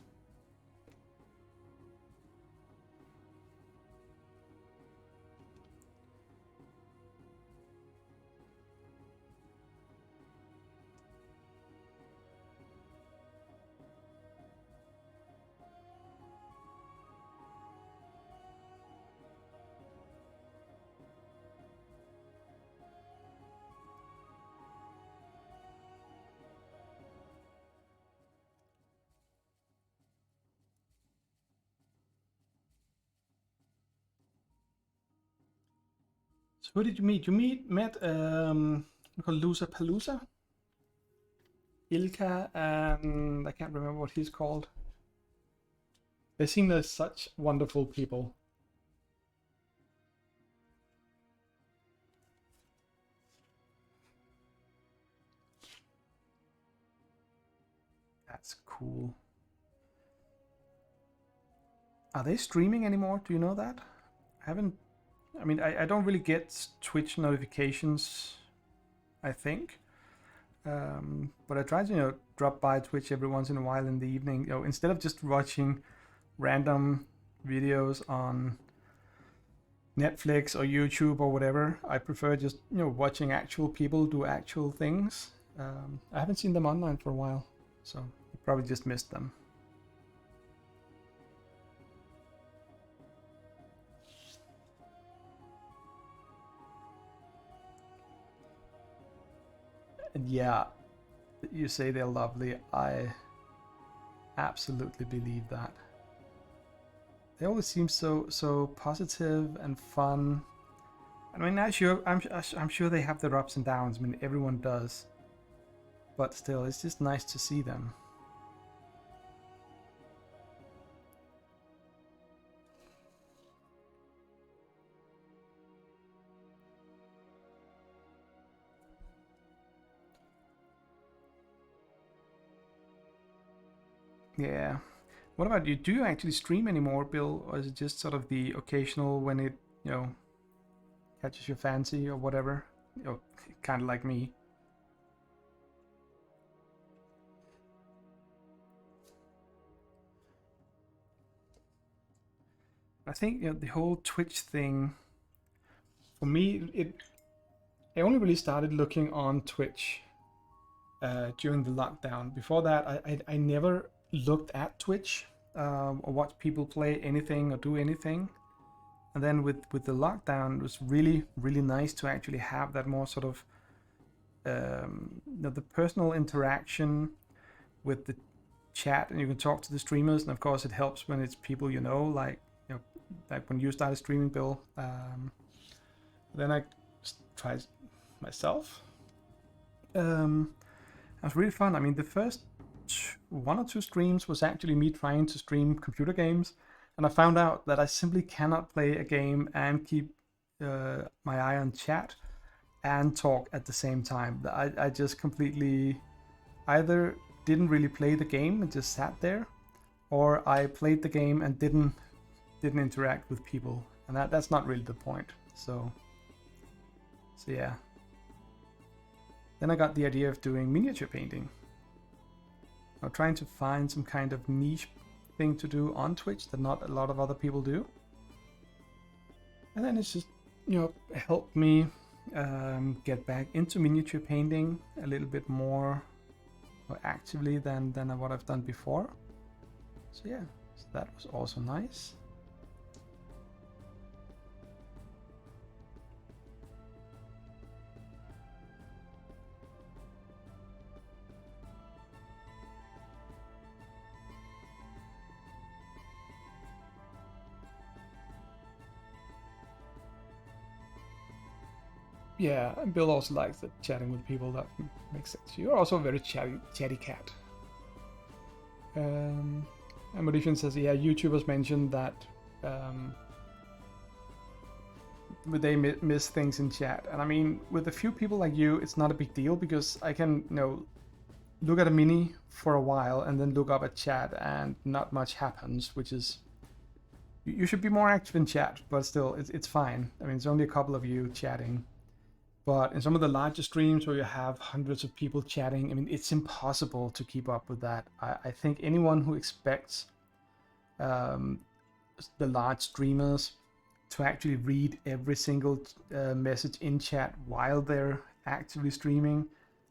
So who did you meet? You met Loser Palooza, Ilka, and I can't remember what he's called. They seem like such wonderful people. That's cool. Are they streaming anymore? Do you know that? I haven't. I mean, I don't really get Twitch notifications, I think. But I try to, drop by Twitch every once in a while in the evening. Instead of just watching random videos on Netflix or YouTube or whatever, I prefer just, watching actual people do actual things. I haven't seen them online for a while, so I probably just missed them. And yeah, you say they're lovely. I absolutely believe that. They always seem so positive and fun. I mean, I'm sure they have their ups and downs. I mean, everyone does. But still, it's just nice to see them. Yeah. What about you? Do you actually stream anymore, Bill? Or is it just sort of the occasional when it, catches your fancy or whatever? Kind of like me. I think the whole Twitch thing, for me, I only really started looking on Twitch during the lockdown. Before that, I never looked at Twitch or watched people play anything or do anything. And then with the lockdown, it was really, really nice to actually have that more sort of the personal interaction with the chat, and you can talk to the streamers. And of course, it helps when it's people like when you started streaming, Bill. Then I tried myself. It was really fun. I mean, the first 1 or 2 streams was actually me trying to stream computer games, and I found out that I simply cannot play a game and keep my eye on chat and talk at the same time. I just completely either didn't really play the game and just sat there, or I played the game and didn't interact with people, and that's not really the point. So yeah. Then I got the idea of doing miniature painting. I'm trying to find some kind of niche thing to do on Twitch that not a lot of other people do. And then it's just, helped me get back into miniature painting a little bit more actively than what I've done before. So yeah, so that was also nice. Yeah, and Bill also likes that chatting with people. That makes sense. You're also a very chatty cat. And Mauritian says, yeah, YouTubers mentioned that they miss things in chat. And I mean, with a few people like you, it's not a big deal because I can, look at a mini for a while and then look up at chat and not much happens, which is, you should be more active in chat, but still, it's fine. I mean, it's only a couple of you chatting. But in some of the larger streams where you have hundreds of people chatting, I mean, it's impossible to keep up with that. I think anyone who expects the large streamers to actually read every single message in chat while they're actively streaming,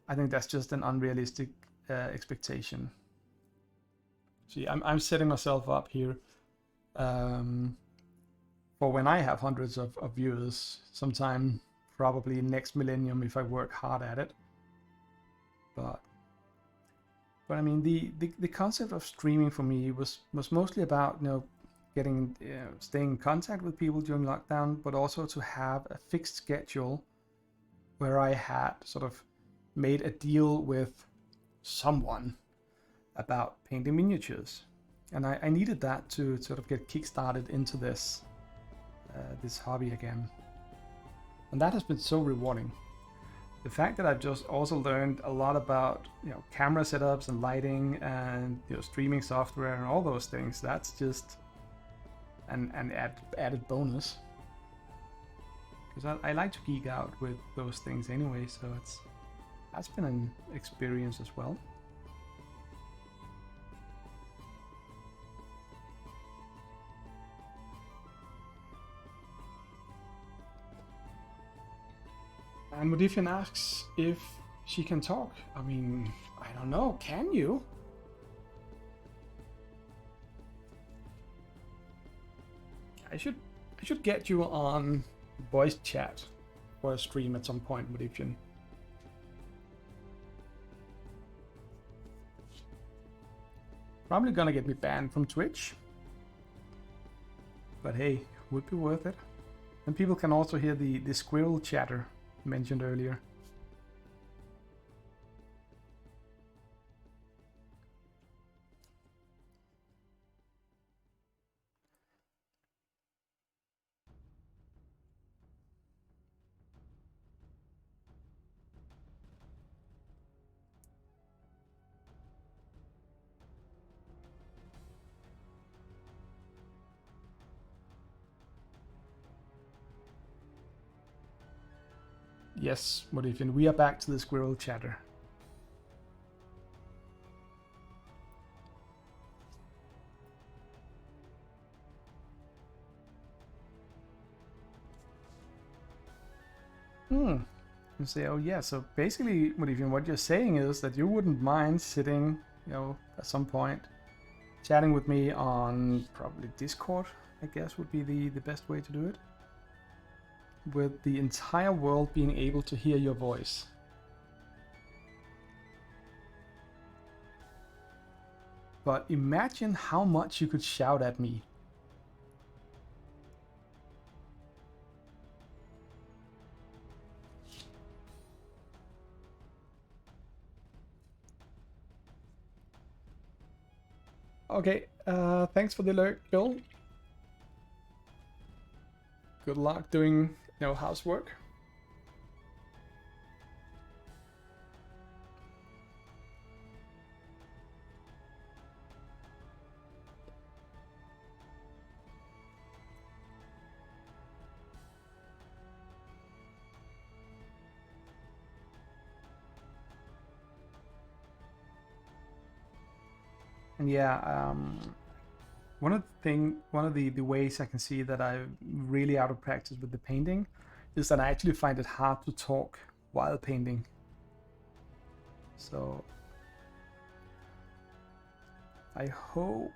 I think that's just an unrealistic expectation. See, I'm setting myself up here for when I have hundreds of viewers sometime. Probably next millennium if I work hard at it. But I mean, the concept of streaming for me was mostly about getting, staying in contact with people during lockdown, but also to have a fixed schedule where I had sort of made a deal with someone about painting miniatures. And I needed that to sort of get kickstarted into this this hobby again. And that has been so rewarding. The fact that I've just also learned a lot about, camera setups and lighting and, streaming software and all those things, that's just an added bonus. Because I like to geek out with those things anyway, so that's been an experience as well. And Modifian asks if she can talk. I mean, I don't know. Can you? I should get you on voice chat for a stream at some point, Modifian. Probably gonna get me banned from Twitch. But hey, would be worth it. And people can also hear the squirrel chatter mentioned earlier. Yes, Modifian, we are back to the squirrel chatter. And say, oh yeah, so basically, Modifian, what you're saying is that you wouldn't mind sitting, at some point, chatting with me on probably Discord, I guess would be the best way to do it. With the entire world being able to hear your voice. But imagine how much you could shout at me. Okay, thanks for the alert, Bill. Good luck doing, housework. And yeah, one of the ways I can see that I'm really out of practice with the painting is that I actually find it hard to talk while painting. So I hope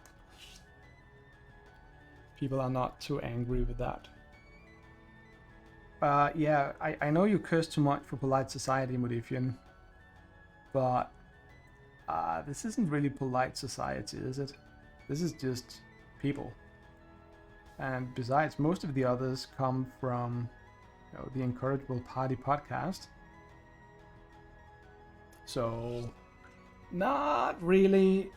people are not too angry with that. Yeah, I know you curse too much for polite society, Modifian, but this isn't really polite society, is it? This is just people. And besides, most of the others come from the Incorrigible Party podcast. So, not really,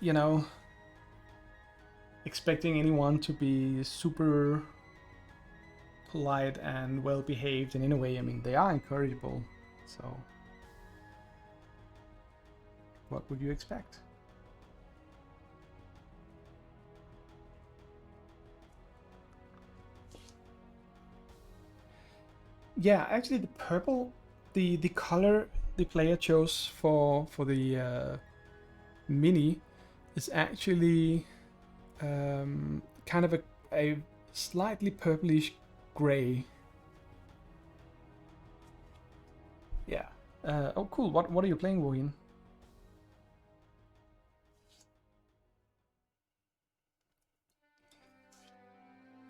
expecting anyone to be super polite and well behaved in any way. I mean, they are incorrigible, so what would you expect? Yeah, actually, the purple, the color the player chose for the mini is actually kind of a slightly purplish gray. Yeah. Oh, cool. What are you playing, Wohin?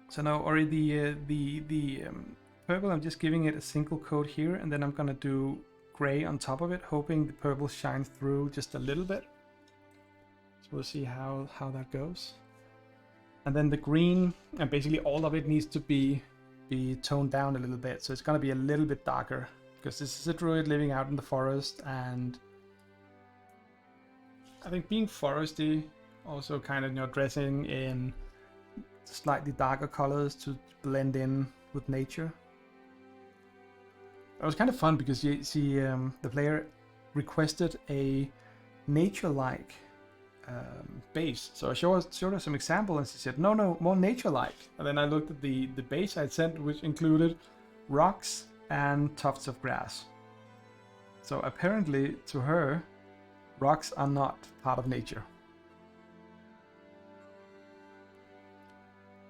So now, Ori, the purple, I'm just giving it a single coat here, and then I'm gonna do gray on top of it, hoping the purple shines through just a little bit. So we'll see how that goes. And then the green, and basically all of it needs to be toned down a little bit. So it's gonna be a little bit darker because this is a druid living out in the forest, and I think being foresty, also kind of, you know, dressing in slightly darker colors to blend in with nature. It was kind of fun because you see the player requested a nature-like base. So I showed her some examples, and she said, no, more nature-like. And then I looked at the base I sent, which included rocks and tufts of grass. So apparently, to her, rocks are not part of nature.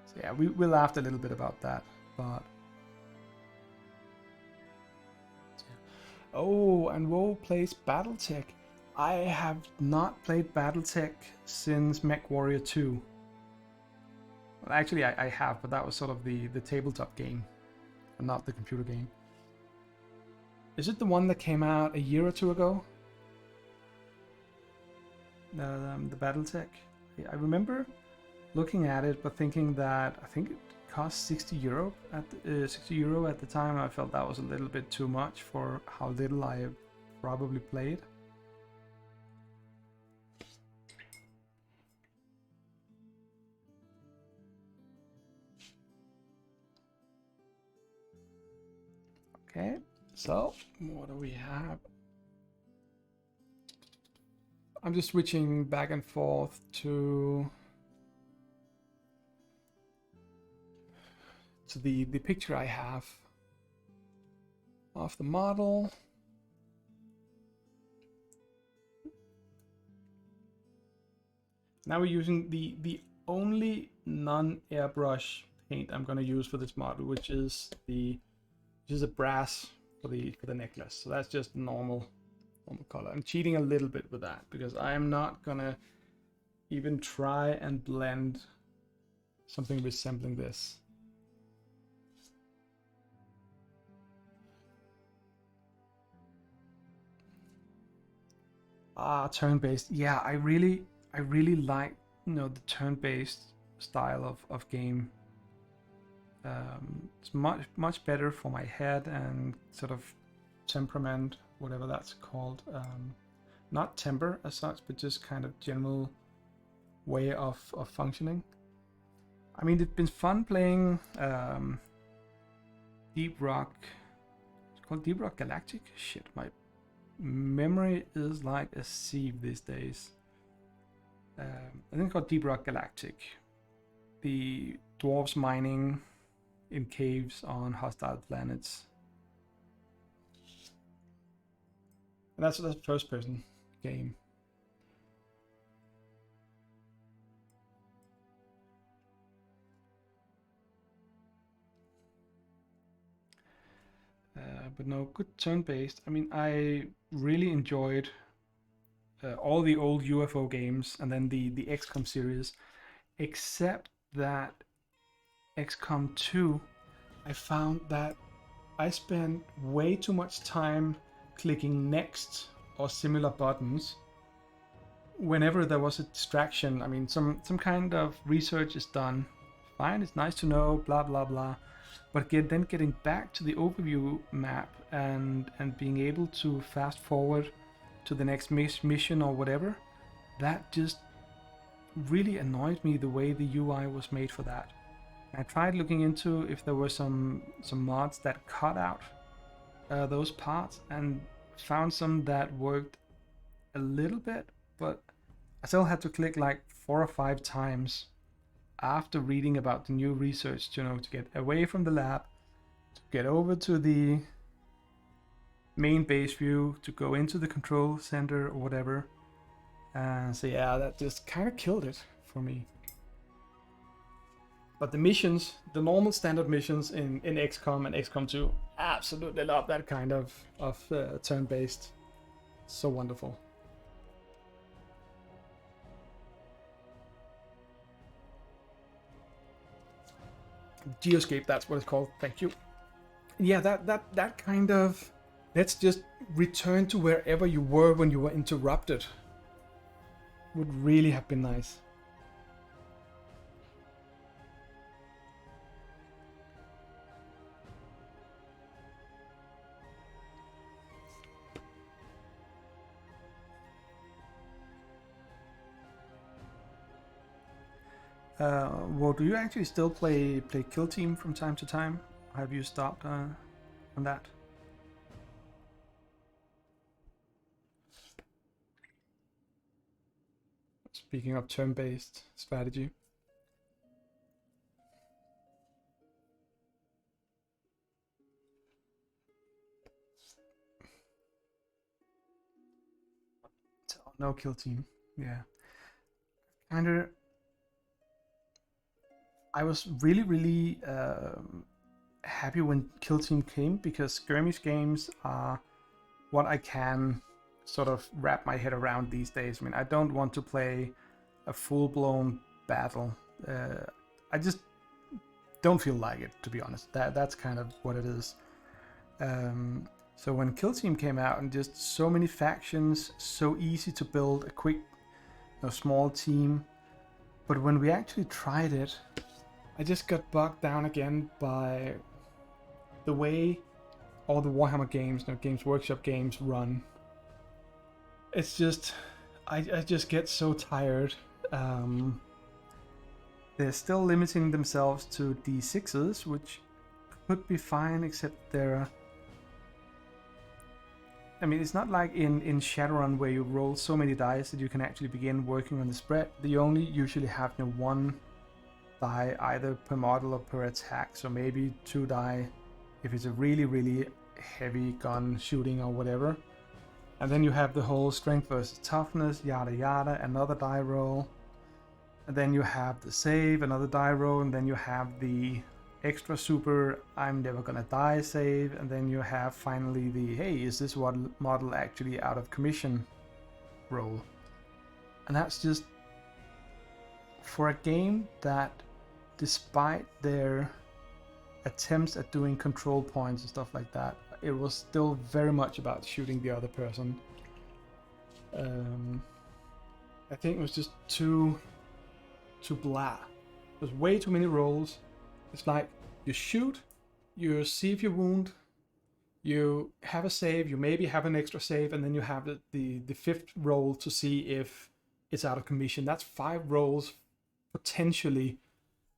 So yeah, we laughed a little bit about that, but... Oh, and WoW plays BattleTech. I have not played BattleTech since MechWarrior 2. Well, actually, I have, but that was sort of the tabletop game, and not the computer game. Is it the one that came out a year or two ago? The BattleTech? I remember looking at it, but thinking that I think it cost 60 euro at the time. I felt that was a little bit too much for how little I probably played. Okay, so what do we have? I'm just switching back and forth to the picture I have of the model. Now we're using the only non-airbrush paint I'm going to use for this model, which is a brass for the necklace. So that's just normal color. I'm cheating a little bit with that because I am not gonna even try and blend something resembling this. Turn-based. Yeah, I really like, you know, the turn-based style of game. It's much better for my head and sort of temperament, whatever that's called. Not temper as such, but just kind of general way of functioning. I mean, it's been fun playing Deep Rock. It's called Deep Rock Galactic. Shit, my memory is like a sieve these days. I think it's called Deep Rock Galactic. The dwarves mining in caves on hostile planets. And that's a first person game. But no, good turn-based. I mean, I really enjoyed all the old UFO games and then the XCOM series, except that XCOM 2, I found that I spent way too much time clicking next or similar buttons whenever there was a distraction. I mean, some kind of research is done, fine, it's nice to know, blah blah blah, but then getting back to the overview map and being able to fast forward to the next mission or whatever, that just really annoyed me, the way the UI was made for that. I tried looking into if there were some mods that cut out those parts, and found some that worked a little bit, but I still had to click like 4 or 5 times after reading about the new research, you know, to get away from the lab, to get over to the main base view, to go into the control center or whatever. So yeah, that just kind of killed it for me. But the missions, the normal standard missions in XCOM and XCOM 2, absolutely love that kind of turn-based. So wonderful. Geoscape, that's what it's called. Thank you. Yeah, that kind of, let's just return to wherever you were when you were interrupted, would really have been nice. Well, do you actually still play Kill Team from time to time? Have you stopped on that? Speaking of turn-based strategy. So, no Kill Team. Yeah. Kinda. I was really happy when Kill Team came, because skirmish games are what I can sort of wrap my head around these days. I mean, I don't want to play a full-blown battle. I just don't feel like it, to be honest. That's kind of what it is. So when Kill Team came out, and just so many factions, so easy to build a quick, small team. But when we actually tried it, I just got bogged down again by the way all the Warhammer games, Games Workshop games run. It's just, I just get so tired. They're still limiting themselves to D6s, which could be fine, except they're... I mean, it's not like in Shadowrun where you roll so many dice that you can actually begin working on the spread. You only usually have one die either per model or per attack, so maybe 2 die if it's a really heavy gun shooting or whatever. And then you have the whole strength versus toughness, yada yada, another die roll. And then you have the save, another die roll, and then you have the extra super I'm never gonna die save, and then you have finally the hey, is this model actually out of commission roll. And that's just, for a game that, despite their attempts at doing control points and stuff like that, it was still very much about shooting the other person. I think it was just too blah. There's way too many rolls. It's like you shoot, you see if you wound, you have a save, you maybe have an extra save, and then you have the 5th roll to see if it's out of commission. That's 5 rolls potentially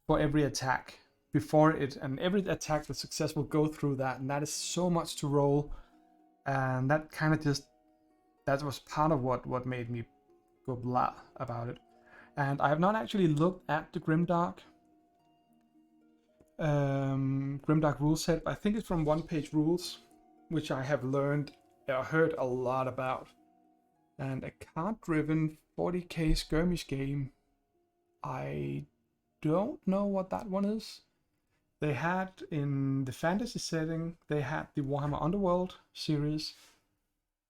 for every attack before it, and every attack that's successful go through that, and that is so much to roll. And that kind of just, that was part of what made me go blah about it. And I have not actually looked at the Grimdark rule set. I think it's from One Page Rules, which I have learned or heard a lot about. And a card-driven 40k skirmish game, I don't know what that one is. They had, in the fantasy setting, they had the Warhammer Underworld series.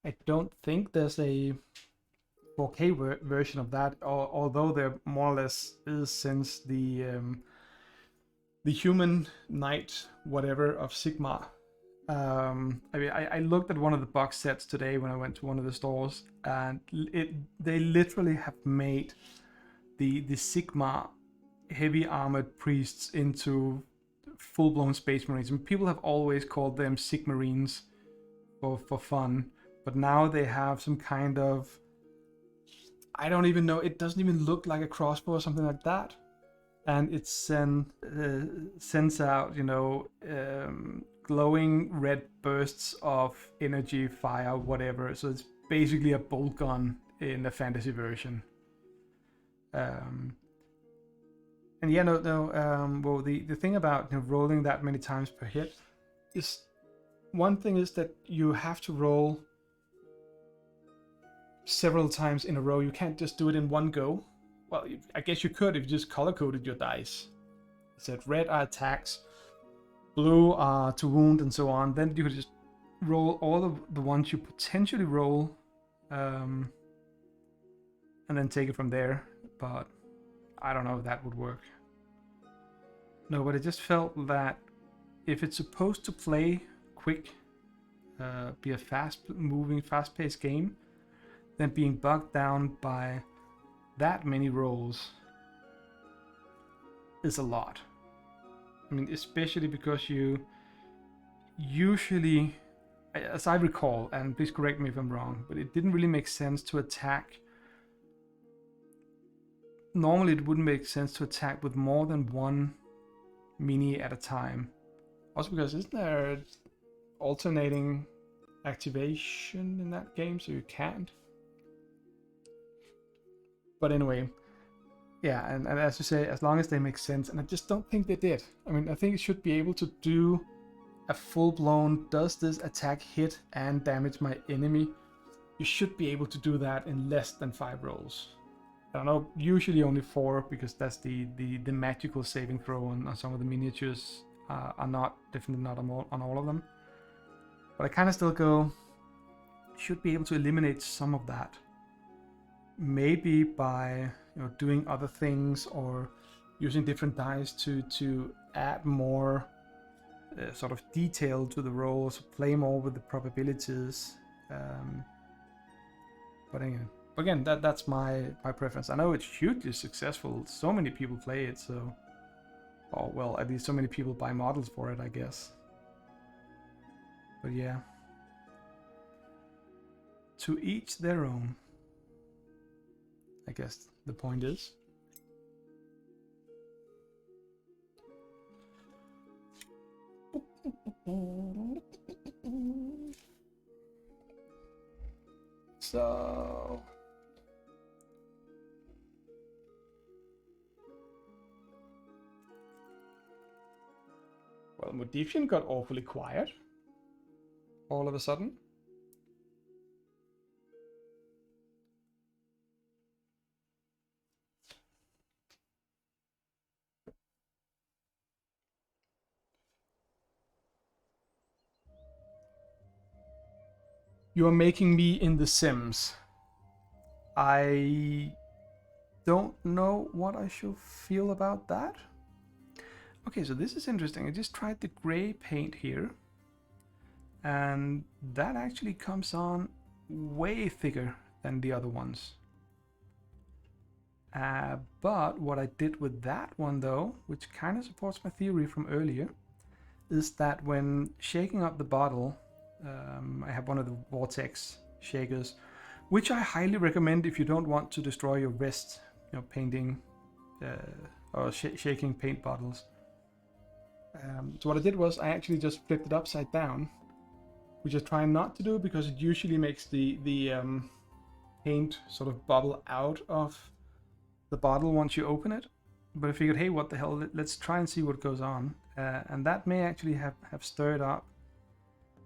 I don't think there's a 4K version of that, although there more or less is, since the Human Knight whatever of Sigmar. I mean, I looked at one of the box sets today when I went to one of the stores, and they literally have made the Sigmar heavy armored priests into full-blown space marines. I mean, people have always called them Sigmarines for fun, but now they have some kind of, I don't even know, it doesn't even look like a crossbow or something like that, and it sends out, glowing red bursts of energy, fire, whatever. So it's basically a bolt gun in the fantasy version. And yeah, well, the thing about rolling that many times per hit is, one thing is that you have to roll several times in a row. You can't just do it in one go. Well, I guess you could if you just color-coded your dice. It said red are attacks, blue are to wound, and so on. Then you could just roll all of the ones you potentially roll, and then take it from there. But I don't know if that would work. No, but I just felt that if it's supposed to play quick, be a fast-moving, fast-paced game, then being bogged down by that many rolls is a lot. I mean, especially because you usually, as I recall, and please correct me if I'm wrong, but it didn't really make sense to attack normally it wouldn't make sense to attack with more than one mini at a time. Also because isn't there alternating activation in that game, so you can't? But anyway, yeah, and as you say, as long as they make sense, and I just don't think they did. I mean, I think it should be able to do a full-blown, does this attack hit and damage my enemy? You should be able to do that in less than 5 rolls. I don't know, usually only 4, because that's the magical saving throw on some of the miniatures are not, definitely not on all of them. But I kind of still go, should be able to eliminate some of that. Maybe by doing other things or using different dice to add more sort of detail to the rolls, play more with the probabilities. But again, that's my preference. I know it's hugely successful. So many people play it, so... Oh, well, at least so many people buy models for it, I guess. But yeah. To each their own, I guess the point is. So... Well, Modifian got awfully quiet all of a sudden. You are making me in The Sims. I don't know what I should feel about that. Okay, so this is interesting. I just tried the gray paint here, and that actually comes on way thicker than the other ones. But what I did with that one though, which kind of supports my theory from earlier, is that when shaking up the bottle, I have one of the vortex shakers, which I highly recommend if you don't want to destroy your wrist, painting or shaking paint bottles. So what I did was I actually just flipped it upside down, which I try not to do because it usually makes the paint sort of bubble out of the bottle once you open it. But I figured, hey, what the hell, let's try and see what goes on. And that may actually have stirred up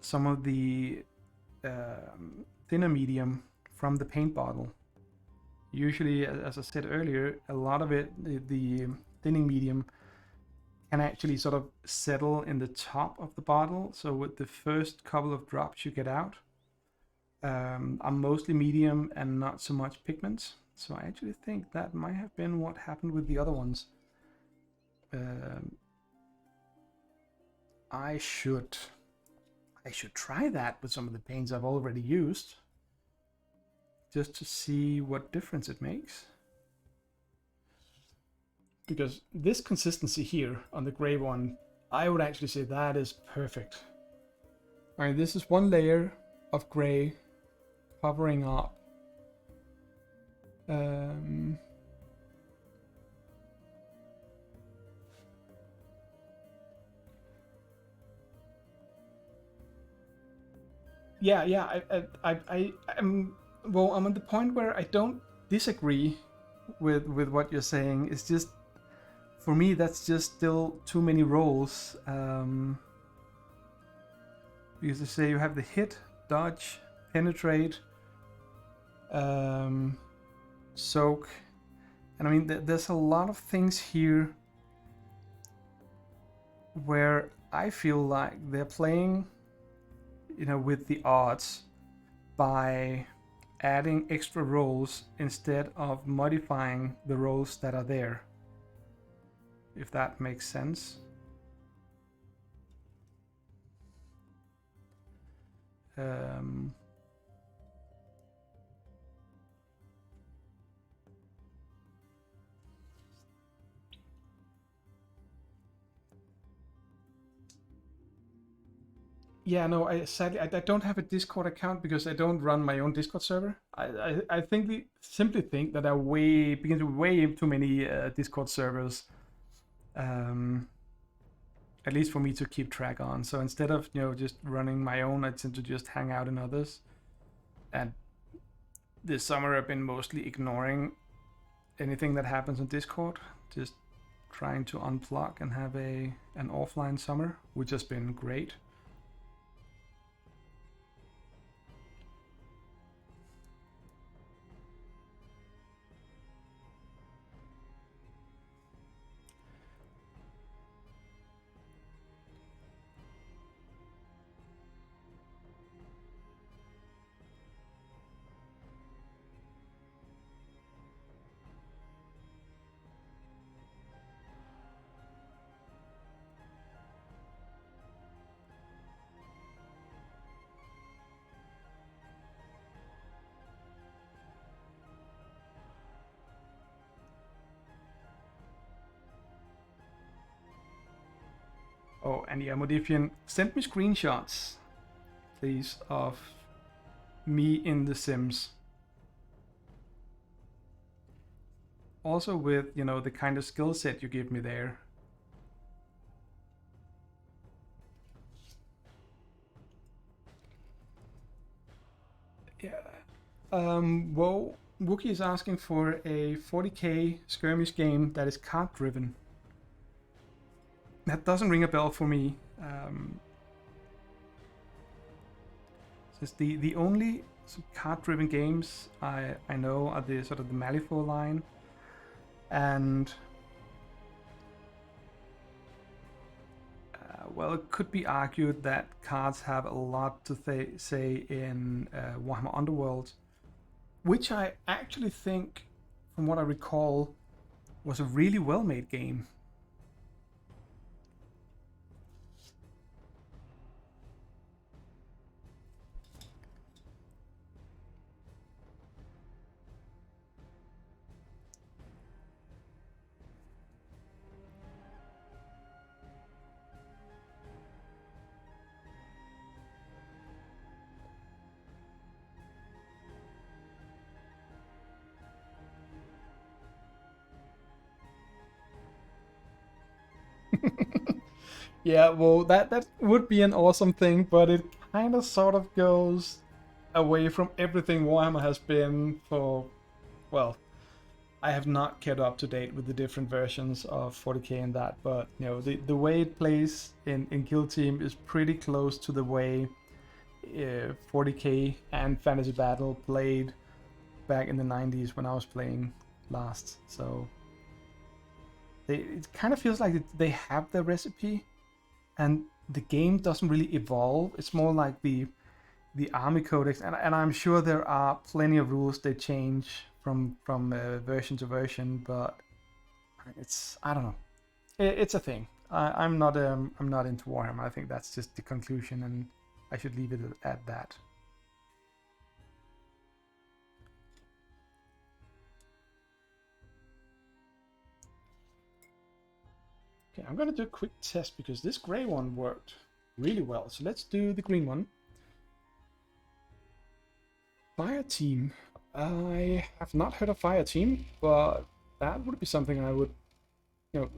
some of the thinner medium from the paint bottle. Usually, as I said earlier, a lot of it, the thinning medium, can actually sort of settle in the top of the bottle. So with the first couple of drops you get out are mostly medium and not so much pigments. So I actually think that might have been what happened with the other ones. I should try that with some of the paints I've already used, just to see what difference it makes. Because this consistency here on the gray one, I would actually say that is perfect. I mean, this is one layer of gray covering up yeah, well, I'm at the point where I don't disagree with what you're saying. It's just, for me, that's just still too many rolls. Because they say you have the hit, dodge, penetrate, soak, and I mean, there's a lot of things here where I feel like they're playing, with the odds by adding extra rolls instead of modifying the rolls that are there. If that makes sense. Yeah, no, sadly I don't have a Discord account because I don't run my own Discord server. I think simply think that I begin to way too many Discord servers, um, at least for me to keep track on. So instead of just running my own, I tend to just hang out in others. And this summer I've been mostly ignoring anything that happens on Discord, just trying to unplug and have an offline summer, which has been great. Oh, and yeah, Modifian, send me screenshots, please, of me in The Sims. Also with, the kind of skill set you give me there. Yeah. Whoa, Wookie is asking for a 40k skirmish game that is card driven. That doesn't ring a bell for me. Since the only card driven games I know are the sort of the Malifaux line, and well, it could be argued that cards have a lot to say in Warhammer Underworld, which I actually think, from what I recall, was a really well made game. Yeah, well, that would be an awesome thing, but it kind of sort of goes away from everything Warhammer has been for. Well, I have not kept up to date with the different versions of 40k and that, but the way it plays in Kill Team is pretty close to the way 40k and Fantasy Battle played back in the 90s when I was playing last. So it kind of feels like they have the recipe, and the game doesn't really evolve. It's more like the army codex, and I'm sure there are plenty of rules they change from version to version, but I don't know. It's a thing. I'm not into Warhammer. I think that's just the conclusion, and I should leave it at that. Okay, I'm gonna do a quick test because this gray one worked really well. So let's do the green one. Fire team. I have not heard of fire team, but that would be something I would,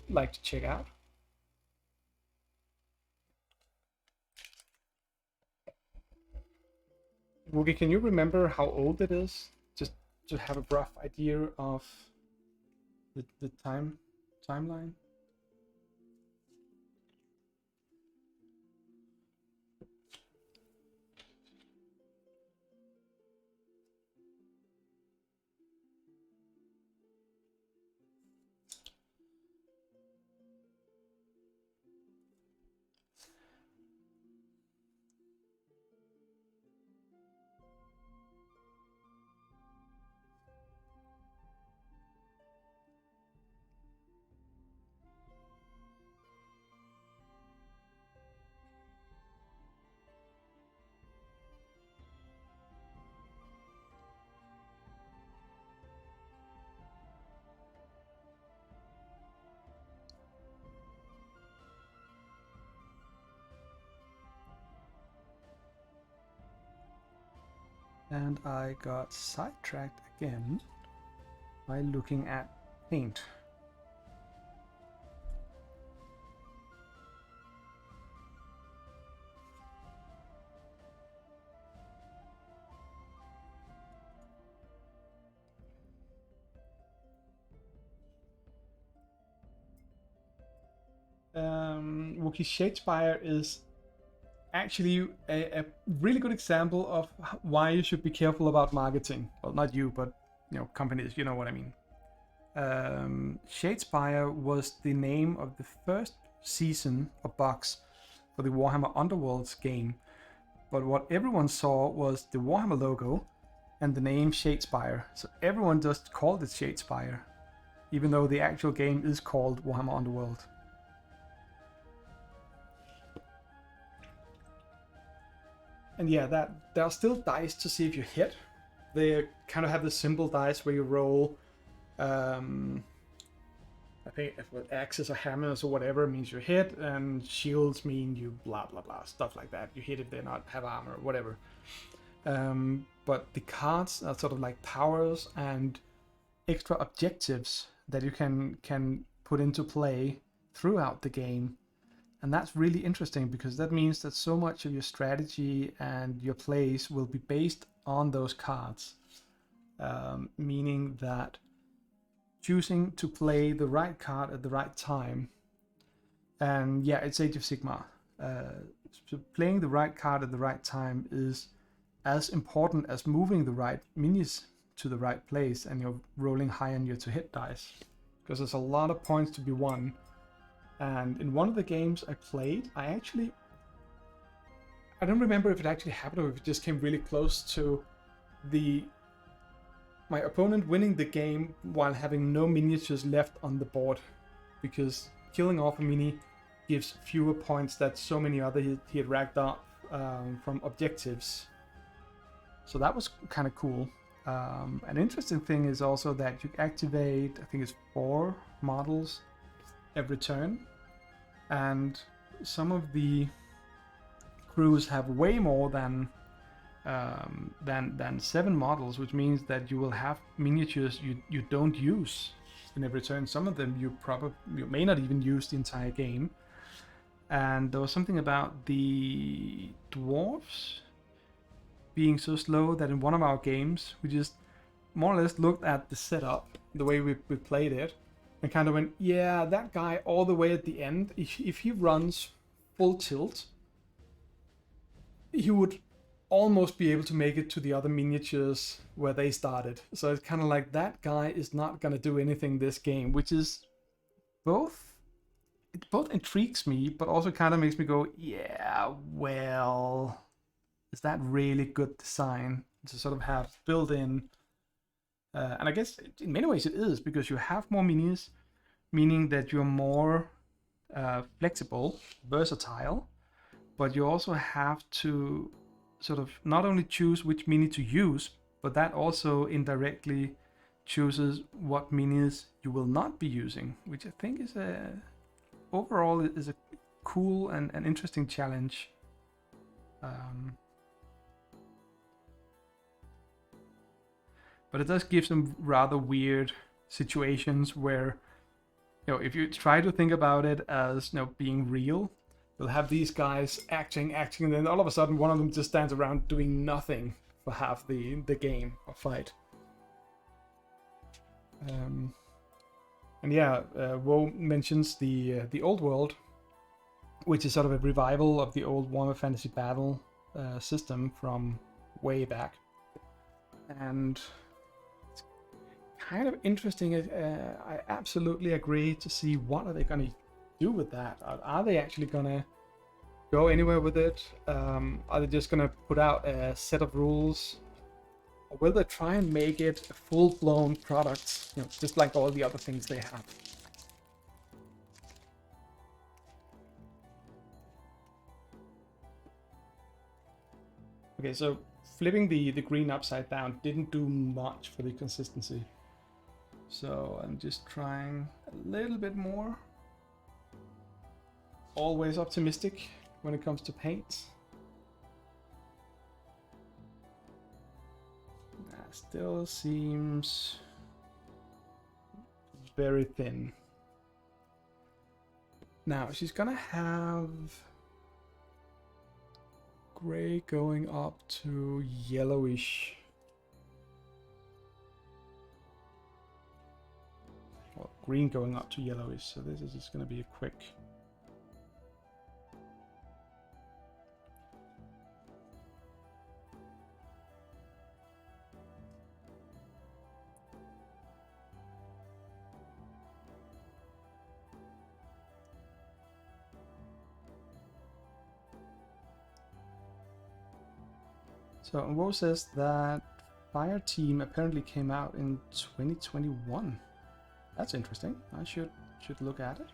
like to check out. Woogie, can you remember how old it is? Just to have a rough idea of the timeline. And I got sidetracked again by looking at paint. Wookiee Shadespire is actually a really good example of why you should be careful about marketing. Well, not you, but companies. You know what I mean. Shadespire was the name of the first season or box for the Warhammer Underworlds game, but what everyone saw was the Warhammer logo and the name Shadespire, so everyone just called it Shadespire, even though the actual game is called Warhammer Underworld. And yeah, there are still dice to see if you hit. They kind of have the simple dice where you roll, I think with axes or hammers or whatever means you hit, and shields mean you blah blah blah, stuff like that. You hit if they not have armor or whatever. But the cards are sort of like powers and extra objectives that you can put into play throughout the game. And that's really interesting because that means that so much of your strategy and your plays will be based on those cards. Meaning that choosing to play the right card at the right time, and yeah, it's Age of Sigmar. So playing the right card at the right time is as important as moving the right minis to the right place and you're rolling high on your to hit dice. Because there's a lot of points to be won. And in one of the games I played, I don't remember if it actually happened or if it just came really close to my opponent winning the game while having no miniatures left on the board, because killing off a mini gives fewer points that so many other he had racked up from objectives. So that was kind of cool. An interesting thing is also that you activate, I think it's 4 models every turn, and some of the crews have way more than 7 models, which means that you will have miniatures you don't use in every turn. Some of them you may not even use the entire game. And there was something about the dwarves being so slow that in one of our games we just more or less looked at the setup, the way we played it, and kind of went, yeah, that guy all the way at the end, if he runs full tilt, he would almost be able to make it to the other miniatures where they started. So it's kind of like that guy is not going to do anything this game, which is both intrigues me, but also kind of makes me go, yeah, well, is that really good design to sort of have built in? And I guess in many ways it is, because you have more minis, meaning that you're more flexible, versatile, but you also have to sort of not only choose which mini to use, but that also indirectly chooses what minis you will not be using, which I think is overall is a cool and an interesting challenge. But it does give some rather weird situations where, if you try to think about it as being real, you'll have these guys acting, and then all of a sudden one of them just stands around doing nothing for half the game or fight. And yeah, Woe mentions the old world, which is sort of a revival of the old Warhammer Fantasy Battle system from way back. And it's kind of interesting. I absolutely agree to see what are they going to do with that. Are they actually going to go anywhere with it? Are they just going to put out a set of rules? Or will they try and make it a full-blown product, just like all the other things they have? Okay, so flipping the green upside down didn't do much for the consistency. So I'm just trying a little bit more. Always optimistic when it comes to paint. still seems very thin. Now she's gonna have gray going up to yellowish. Well, green going up to yellowish, so this is just gonna be a quick. So Wo says that Fire Team apparently came out in 2021. That's interesting. I should look at it.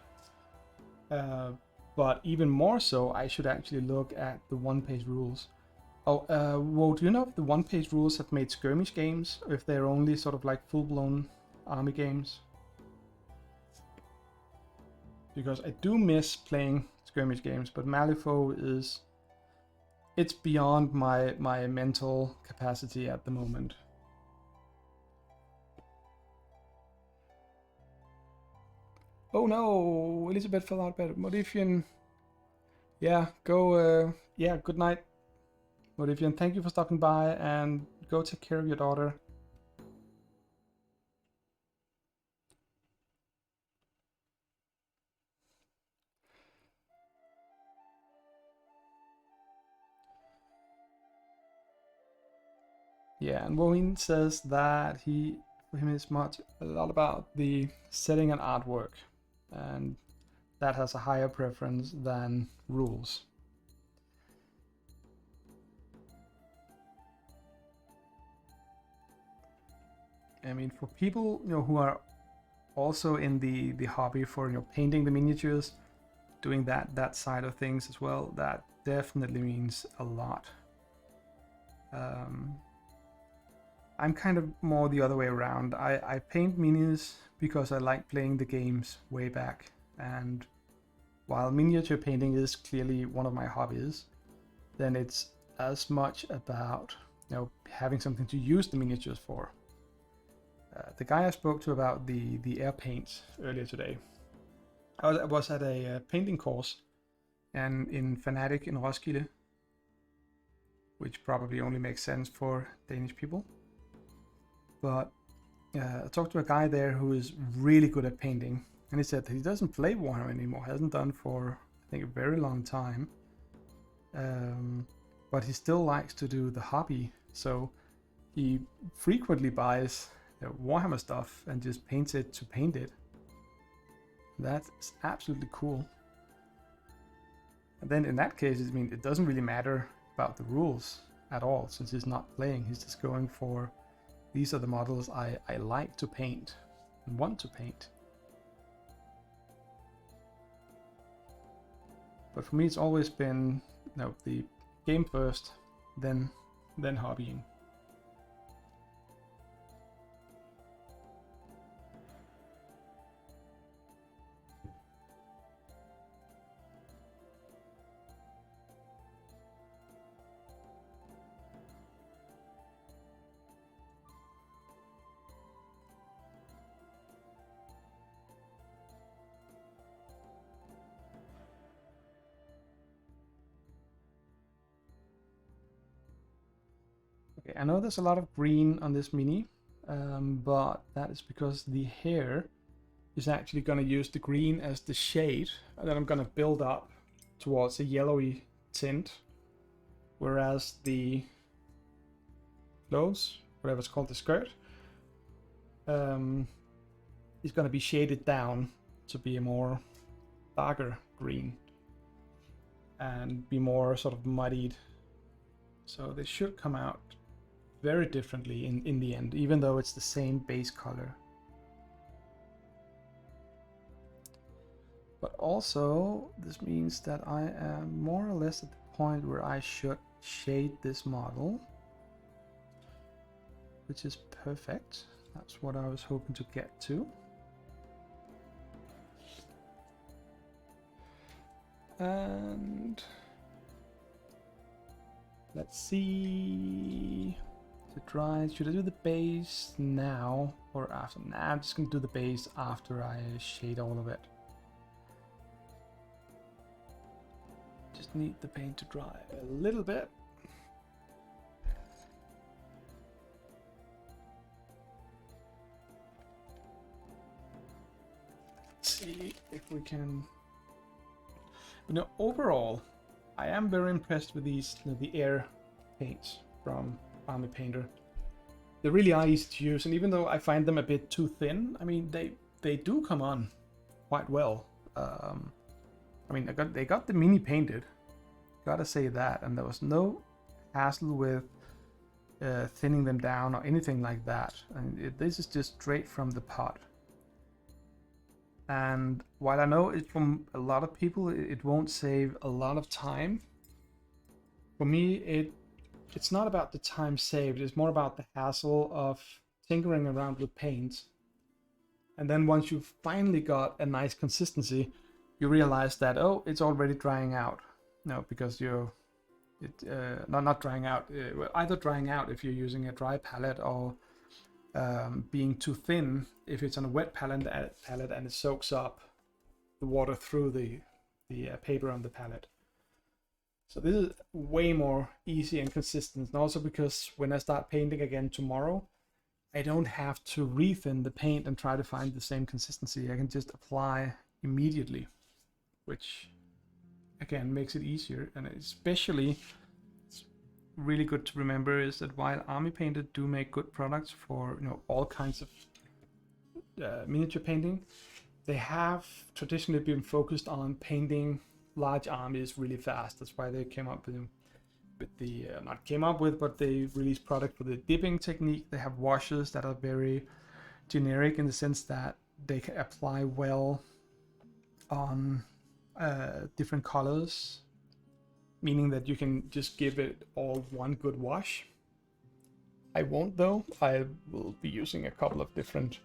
But even more so, I should actually look at the one-page rules. Oh, Wo, do you know if the one-page rules have made skirmish games, or if they're only sort of like full-blown army games? Because I do miss playing skirmish games, but Malifaux is... it's beyond my mental capacity at the moment. Oh no, Elizabeth fell out bed. Modifian, yeah, go, yeah, good night. Modifian, thank you for stopping by, and go take care of your daughter. Yeah, and Wohin says that for him it's much a lot about the setting and artwork, and that has a higher preference than rules. I mean, for people who are also in the hobby for painting the miniatures, doing that side of things as well, that definitely means a lot. I'm kind of more the other way around. I paint minis because I like playing the games way back, and while miniature painting is clearly one of my hobbies, then it's as much about having something to use the miniatures for. The guy I spoke to about the air paints earlier today, I was at a painting course and in Fanatic in Roskilde, which probably only makes sense for Danish people. But I talked to a guy there who is really good at painting, and he said that he doesn't play Warhammer anymore, hasn't done for I think a very long time. But he still likes to do the hobby, so he frequently buys Warhammer stuff and just paints it to paint it. That's absolutely cool. And then in that case, it doesn't really matter about the rules at all, since he's not playing. He's just going for, these are the models I like to paint and want to paint. But for me, it's always been the game first, then hobbying. Okay, I know there's a lot of green on this mini, but that is because the hair is actually going to use the green as the shade, and then I'm going to build up towards a yellowy tint, whereas the clothes, whatever it's called, the skirt, is going to be shaded down to be a more darker green and be more sort of muddied. So they should come out very differently in the end, even though it's the same base color. But also, this means that I am more or less at the point where I should shade this model, which is perfect. That's what I was hoping to get to. And let's see. it dries. Should I do the base now or after? Nah, I'm just gonna do the base after I shade all of it. Just need the paint to dry a little bit. Let's see if we can. But no, overall, I am very impressed with these, the air paints from Army Painter. They really are easy to use, and even though I find them a bit too thin, I mean they do come on quite well. I mean they got the mini painted, gotta say that, and there was no hassle with thinning them down or anything like that. And this is just straight from the pot. And while I know it from a lot of people it won't save a lot of time, for me it's not about the time saved, it's more about the hassle of tinkering around with paint. And then once you've finally got a nice consistency, you realize that, oh, it's already drying out. No, because not drying out, either drying out if you're using a dry palette, or being too thin if it's on a wet palette and it soaks up the water through the paper on the palette. So this is way more easy and consistent, and also because when I start painting again tomorrow, I don't have to rethin the paint and try to find the same consistency. I can just apply immediately, which again makes it easier. And especially, it's really good to remember is that while Army Painter do make good products for all kinds of miniature painting, they have traditionally been focused on painting large armies really fast. That's why they came up with the not came up with, but they released product for the dipping technique. They have washes that are very generic in the sense that they can apply well on different colors, meaning that you can just give it all one good wash. I won't though. I will be using a couple of different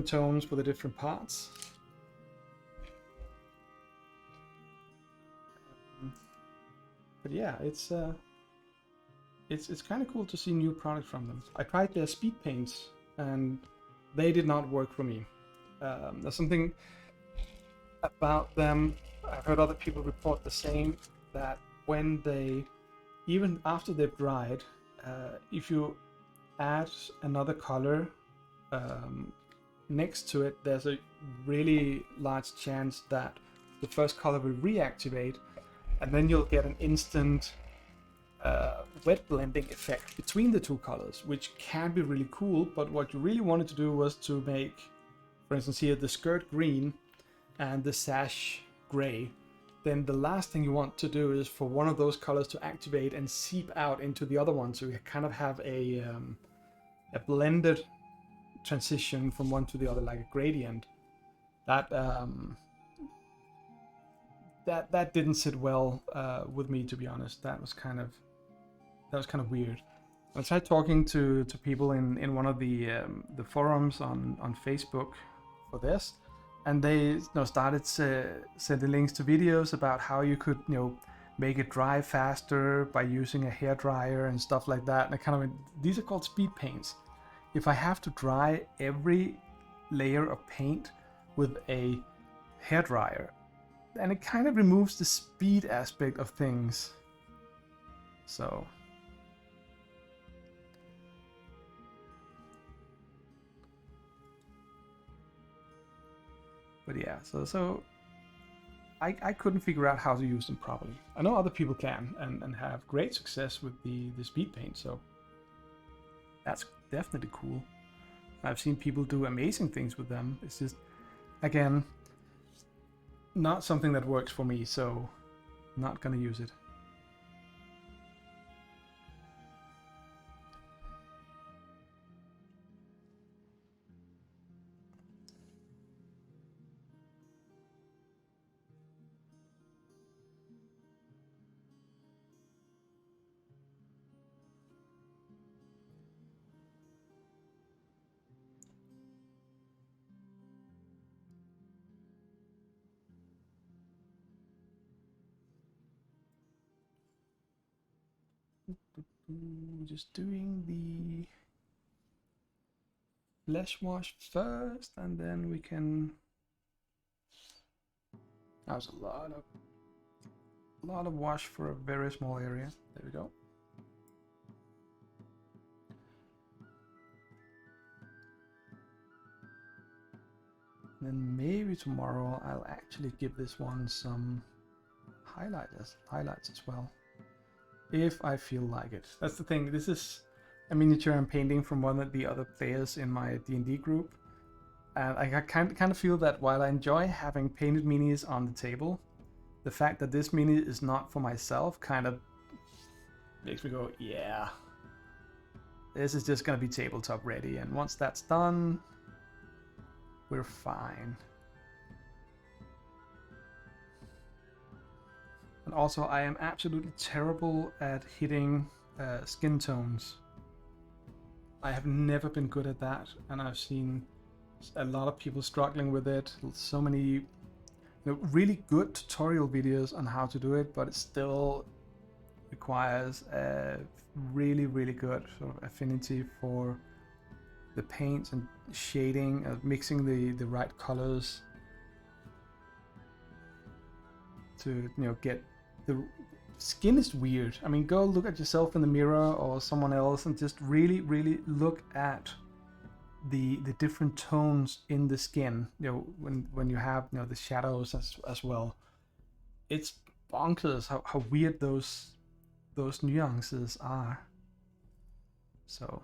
tones for the different parts. But yeah, it's kind of cool to see new products from them. I tried their speed paints and they did not work for me. There's something about them, I've heard other people report the same, that when they, even after they've dried, if you add another color next to it, there's a really large chance that the first color will reactivate, and then you'll get an instant wet blending effect between the two colors, which can be really cool. But what you really wanted to do was to make, for instance here, the skirt green and the sash gray. Then the last thing you want to do is for one of those colors to activate and seep out into the other one, so you kind of have a blended transition from one to the other, like a gradient. That that didn't sit well with me, to be honest. That was kind of weird. I tried talking to people in one of the forums on Facebook for this, and they started sending links to videos about how you could make it dry faster by using a hair dryer and stuff like that. And I kind of went, these are called speed paints. If I have to dry every layer of paint with a hair dryer, and it kind of removes the speed aspect of things. So but yeah, so I couldn't figure out how to use them properly. I know other people can and have great success with the speed paint, so that's definitely cool. I've seen people do amazing things with them. It's just, again, not something that works for me, so not gonna use it. Just doing the flesh wash first, and then we can. That was a lot of wash for a very small area. There we go. Then maybe tomorrow I'll actually give this one some highlights as well, if I feel like it. That's the thing. This is a miniature I'm painting from one of the other players in my D&D group, and I kind of feel that while I enjoy having painted minis on the table, the fact that this mini is not for myself kind of makes me go, yeah, this is just gonna be tabletop ready, and once that's done, we're fine. And also, I am absolutely terrible at hitting skin tones. I have never been good at that, and I've seen a lot of people struggling with it. So many really good tutorial videos on how to do it, but it still requires a really good sort of affinity for the paints and shading, mixing the right colors to get the skin is weird. I mean, go look at yourself in the mirror or someone else and just really look at the different tones in the skin. When you have the shadows as well. It's bonkers how weird those nuances are. So.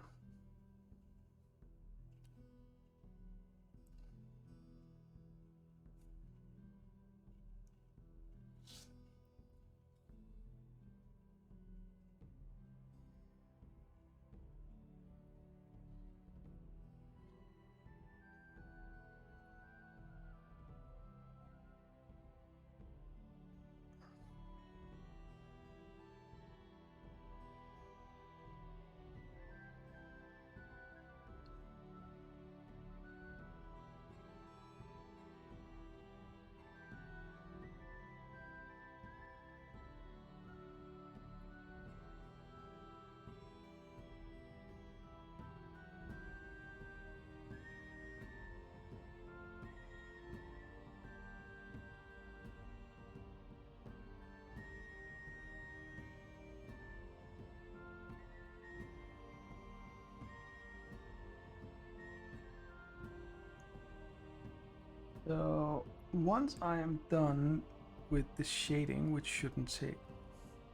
So once I am done with the shading, which shouldn't take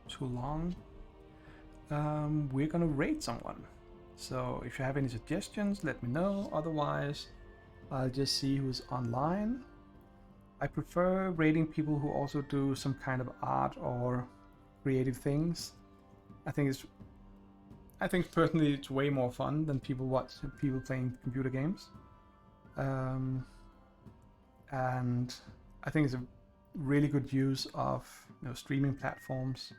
too long, we're gonna rate someone. So if you have any suggestions, let me know. Otherwise, I'll just see who's online. I prefer rating people who also do some kind of art or creative things. I think personally it's way more fun than people playing computer games. And I think it's a really good use of streaming platforms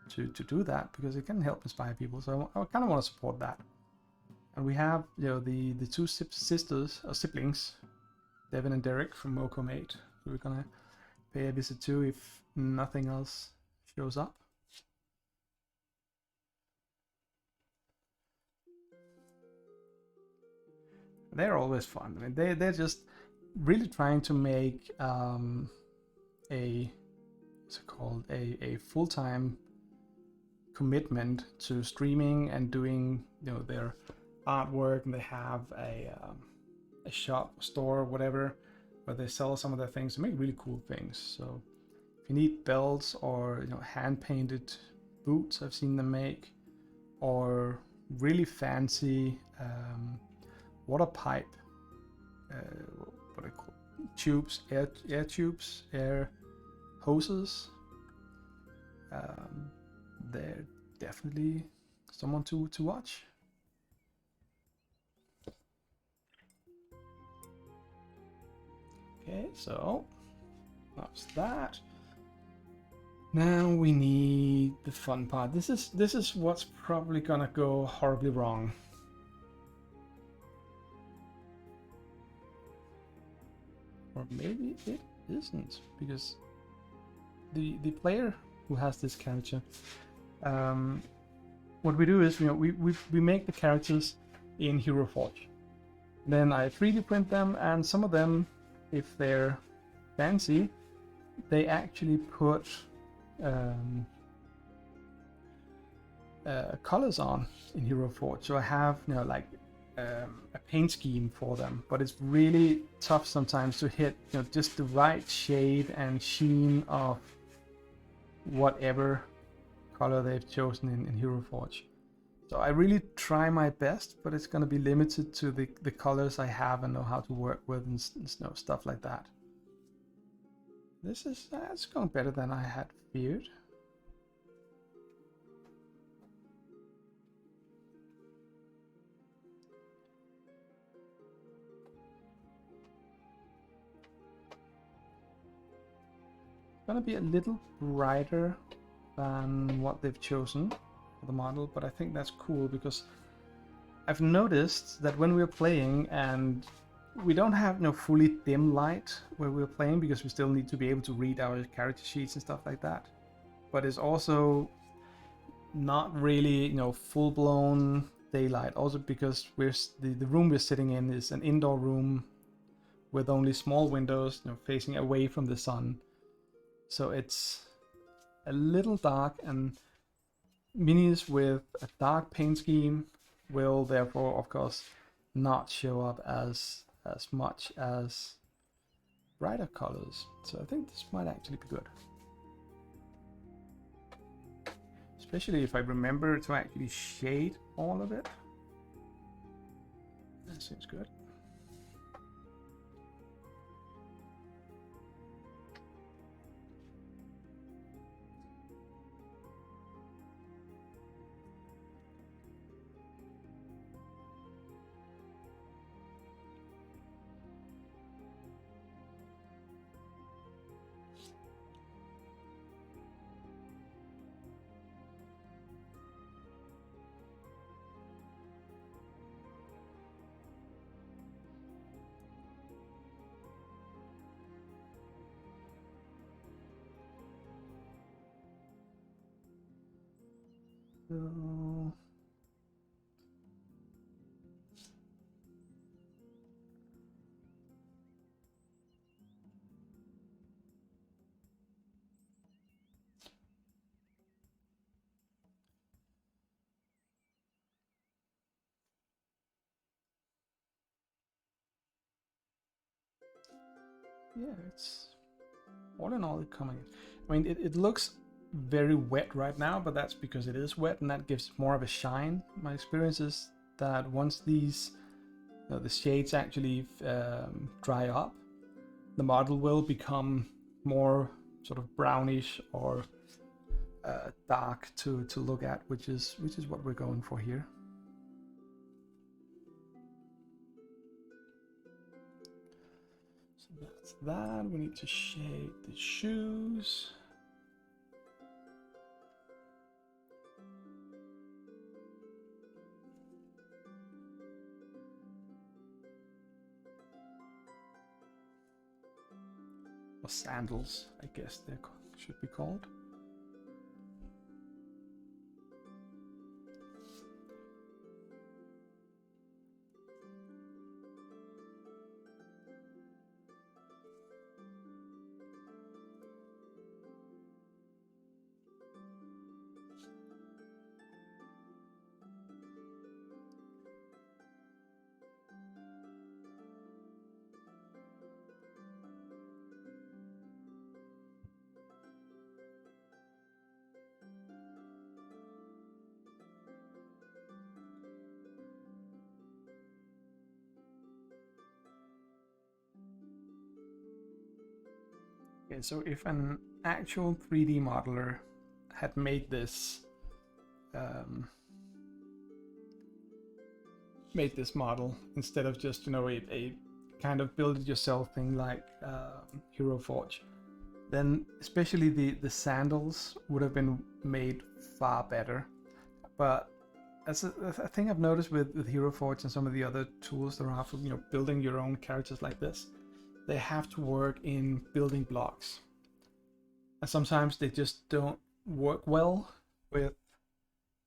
to do that, because it can help inspire people. So I kind of want to support that. And we have the two sisters or siblings, Devin and Derek from Moco8, who we're gonna pay a visit to if nothing else shows up. They're always fun. I mean, they're just really trying to make a full-time commitment to streaming and doing their artwork, and they have a shop, store, whatever, where they sell some of their things. They make really cool things. So if you need belts or hand painted boots, I've seen them make, or really fancy water pipe, what I call tubes, air tubes, air hoses. They're definitely someone to watch. Okay, so that's that. Now we need the fun part. This is what's probably gonna go horribly wrong. Or maybe it isn't, because the player who has this character what we do is, we make the characters in Hero Forge. Then I 3D print them, and some of them, if they're fancy, they actually put colors on in Hero Forge. So I have, like a paint scheme for them, but it's really tough sometimes to hit, just the right shade and sheen of whatever color they've chosen in Hero Forge. So I really try my best, but it's going to be limited to the colors I have and know how to work with, and stuff like that. That's going better than I had feared. It's going to be a little brighter than what they've chosen for the model, but I think that's cool because I've noticed that when we're playing, and we don't have no fully dim light where we're playing because we still need to be able to read our character sheets and stuff like that, but it's also not really full-blown daylight, also because the room we're sitting in is an indoor room with only small windows facing away from the sun, so it's a little dark, and minis with a dark paint scheme will therefore, of course, not show up as much as brighter colors. So I think this might actually be good. Especially if I remember to actually shade all of it. That seems good. So yeah, it's all in all coming. I mean, it looks very wet right now, but that's because it is wet, and that gives more of a shine. My experience is that once these the shades actually dry up, the model will become more sort of brownish or dark to look at, which is what we're going for here. So that's that. We need to shade the shoes. Or sandals, I guess they should be called. Okay, so if an actual 3D modeler had made this model instead of just a kind of build it yourself thing like Hero Forge, then especially the sandals would have been made far better. But that's a thing I've noticed with Hero Forge and some of the other tools that are for building your own characters like this. They have to work in building blocks, and sometimes they just don't work well with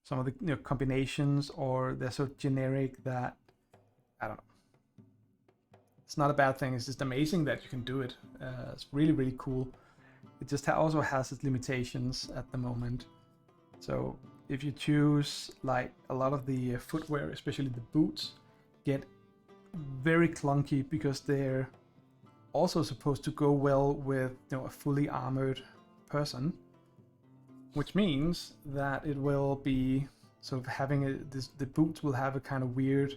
some of the combinations, or they're so generic that I don't know. It's not a bad thing. It's just amazing that you can do it. It's really, really cool. It just also has its limitations at the moment. So if you choose, like, a lot of the footwear, especially the boots, get very clunky because they're also supposed to go well with a fully armored person, which means that it will be sort of having the boots will have a kind of weird,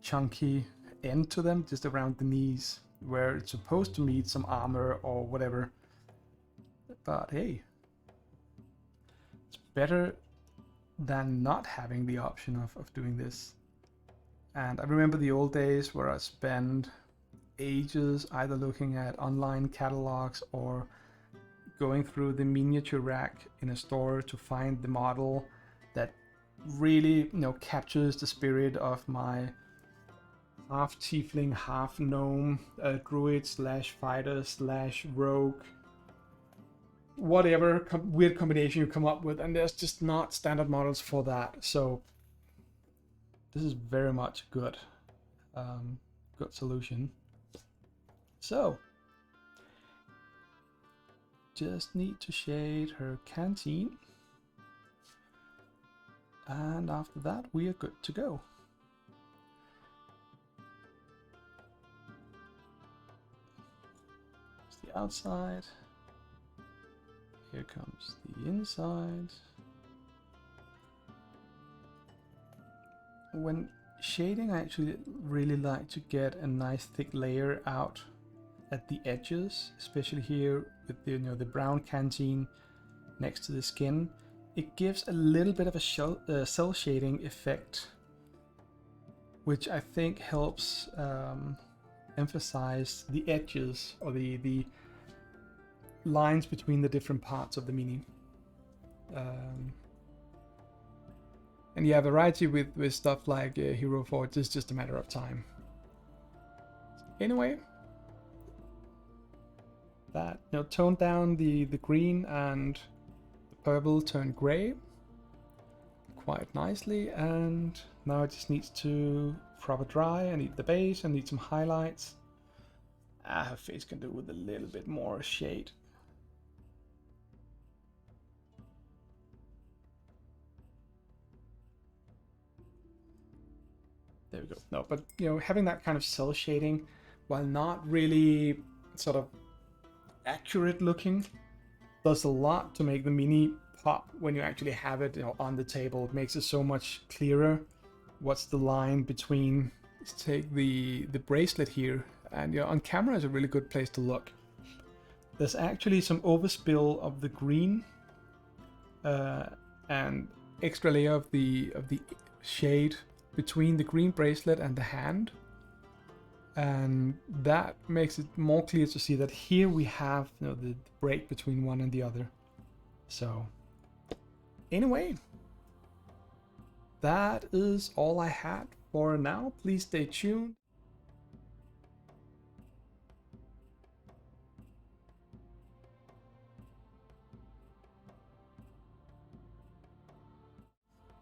chunky end to them just around the knees, where it's supposed to meet some armor or whatever. But hey, it's better than not having the option of doing this. And I remember the old days where I spent ages either looking at online catalogs or going through the miniature rack in a store to find the model that really captures the spirit of my half tiefling, half gnome, druid slash fighter slash rogue, whatever weird combination you come up with, and there's just not standard models for that. So this is very much good solution. So just need to shade her canteen, and after that we are good to go. It's the outside. Here comes the inside. When shading, I actually really like to get a nice thick layer out at the edges, especially here with the brown canteen next to the skin. It gives a little bit of a cell shading effect, which I think helps emphasize the edges, or the lines between the different parts of the mini. And yeah, variety with stuff like Hero Forge is just a matter of time. Anyway, that tone down the green, and the purple turned gray quite nicely, and now it just needs to proper dry. I need the base, I need some highlights. Her face can do with a little bit more shade. There we go. No, but having that kind of cell shading, while not really sort of accurate looking, does a lot to make the mini pop when you actually have it on the table. It makes it so much clearer. What's the line between? Let's take the bracelet here, and on camera is a really good place to look. There's actually some overspill of the green and extra layer of the shade between the green bracelet and the hand, and that makes it more clear to see that here we have the break between one and the other. So anyway, that is all I had for now. Please stay tuned.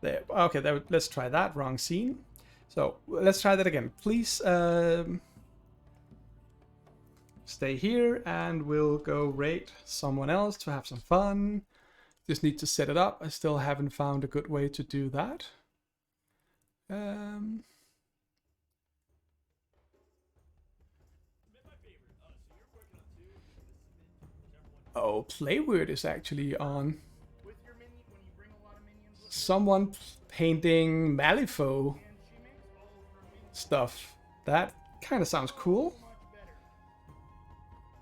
There. Okay, let's try that. Wrong scene. So let's try that again. Please stay here, and we'll go rate someone else to have some fun. Just need to set it up. I still haven't found a good way to do that. Oh, Playword is actually on. Someone painting Malifaux stuff. That kind of sounds cool.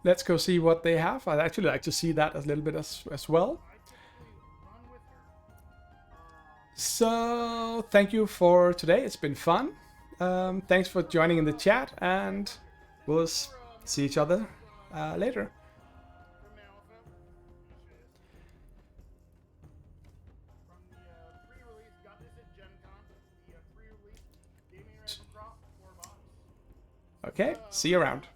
Let's go see what they have. I'd actually like to see that a little bit as well. So thank you for today. It's been fun. Thanks for joining in the chat, and we'll see each other later. Okay, see you around.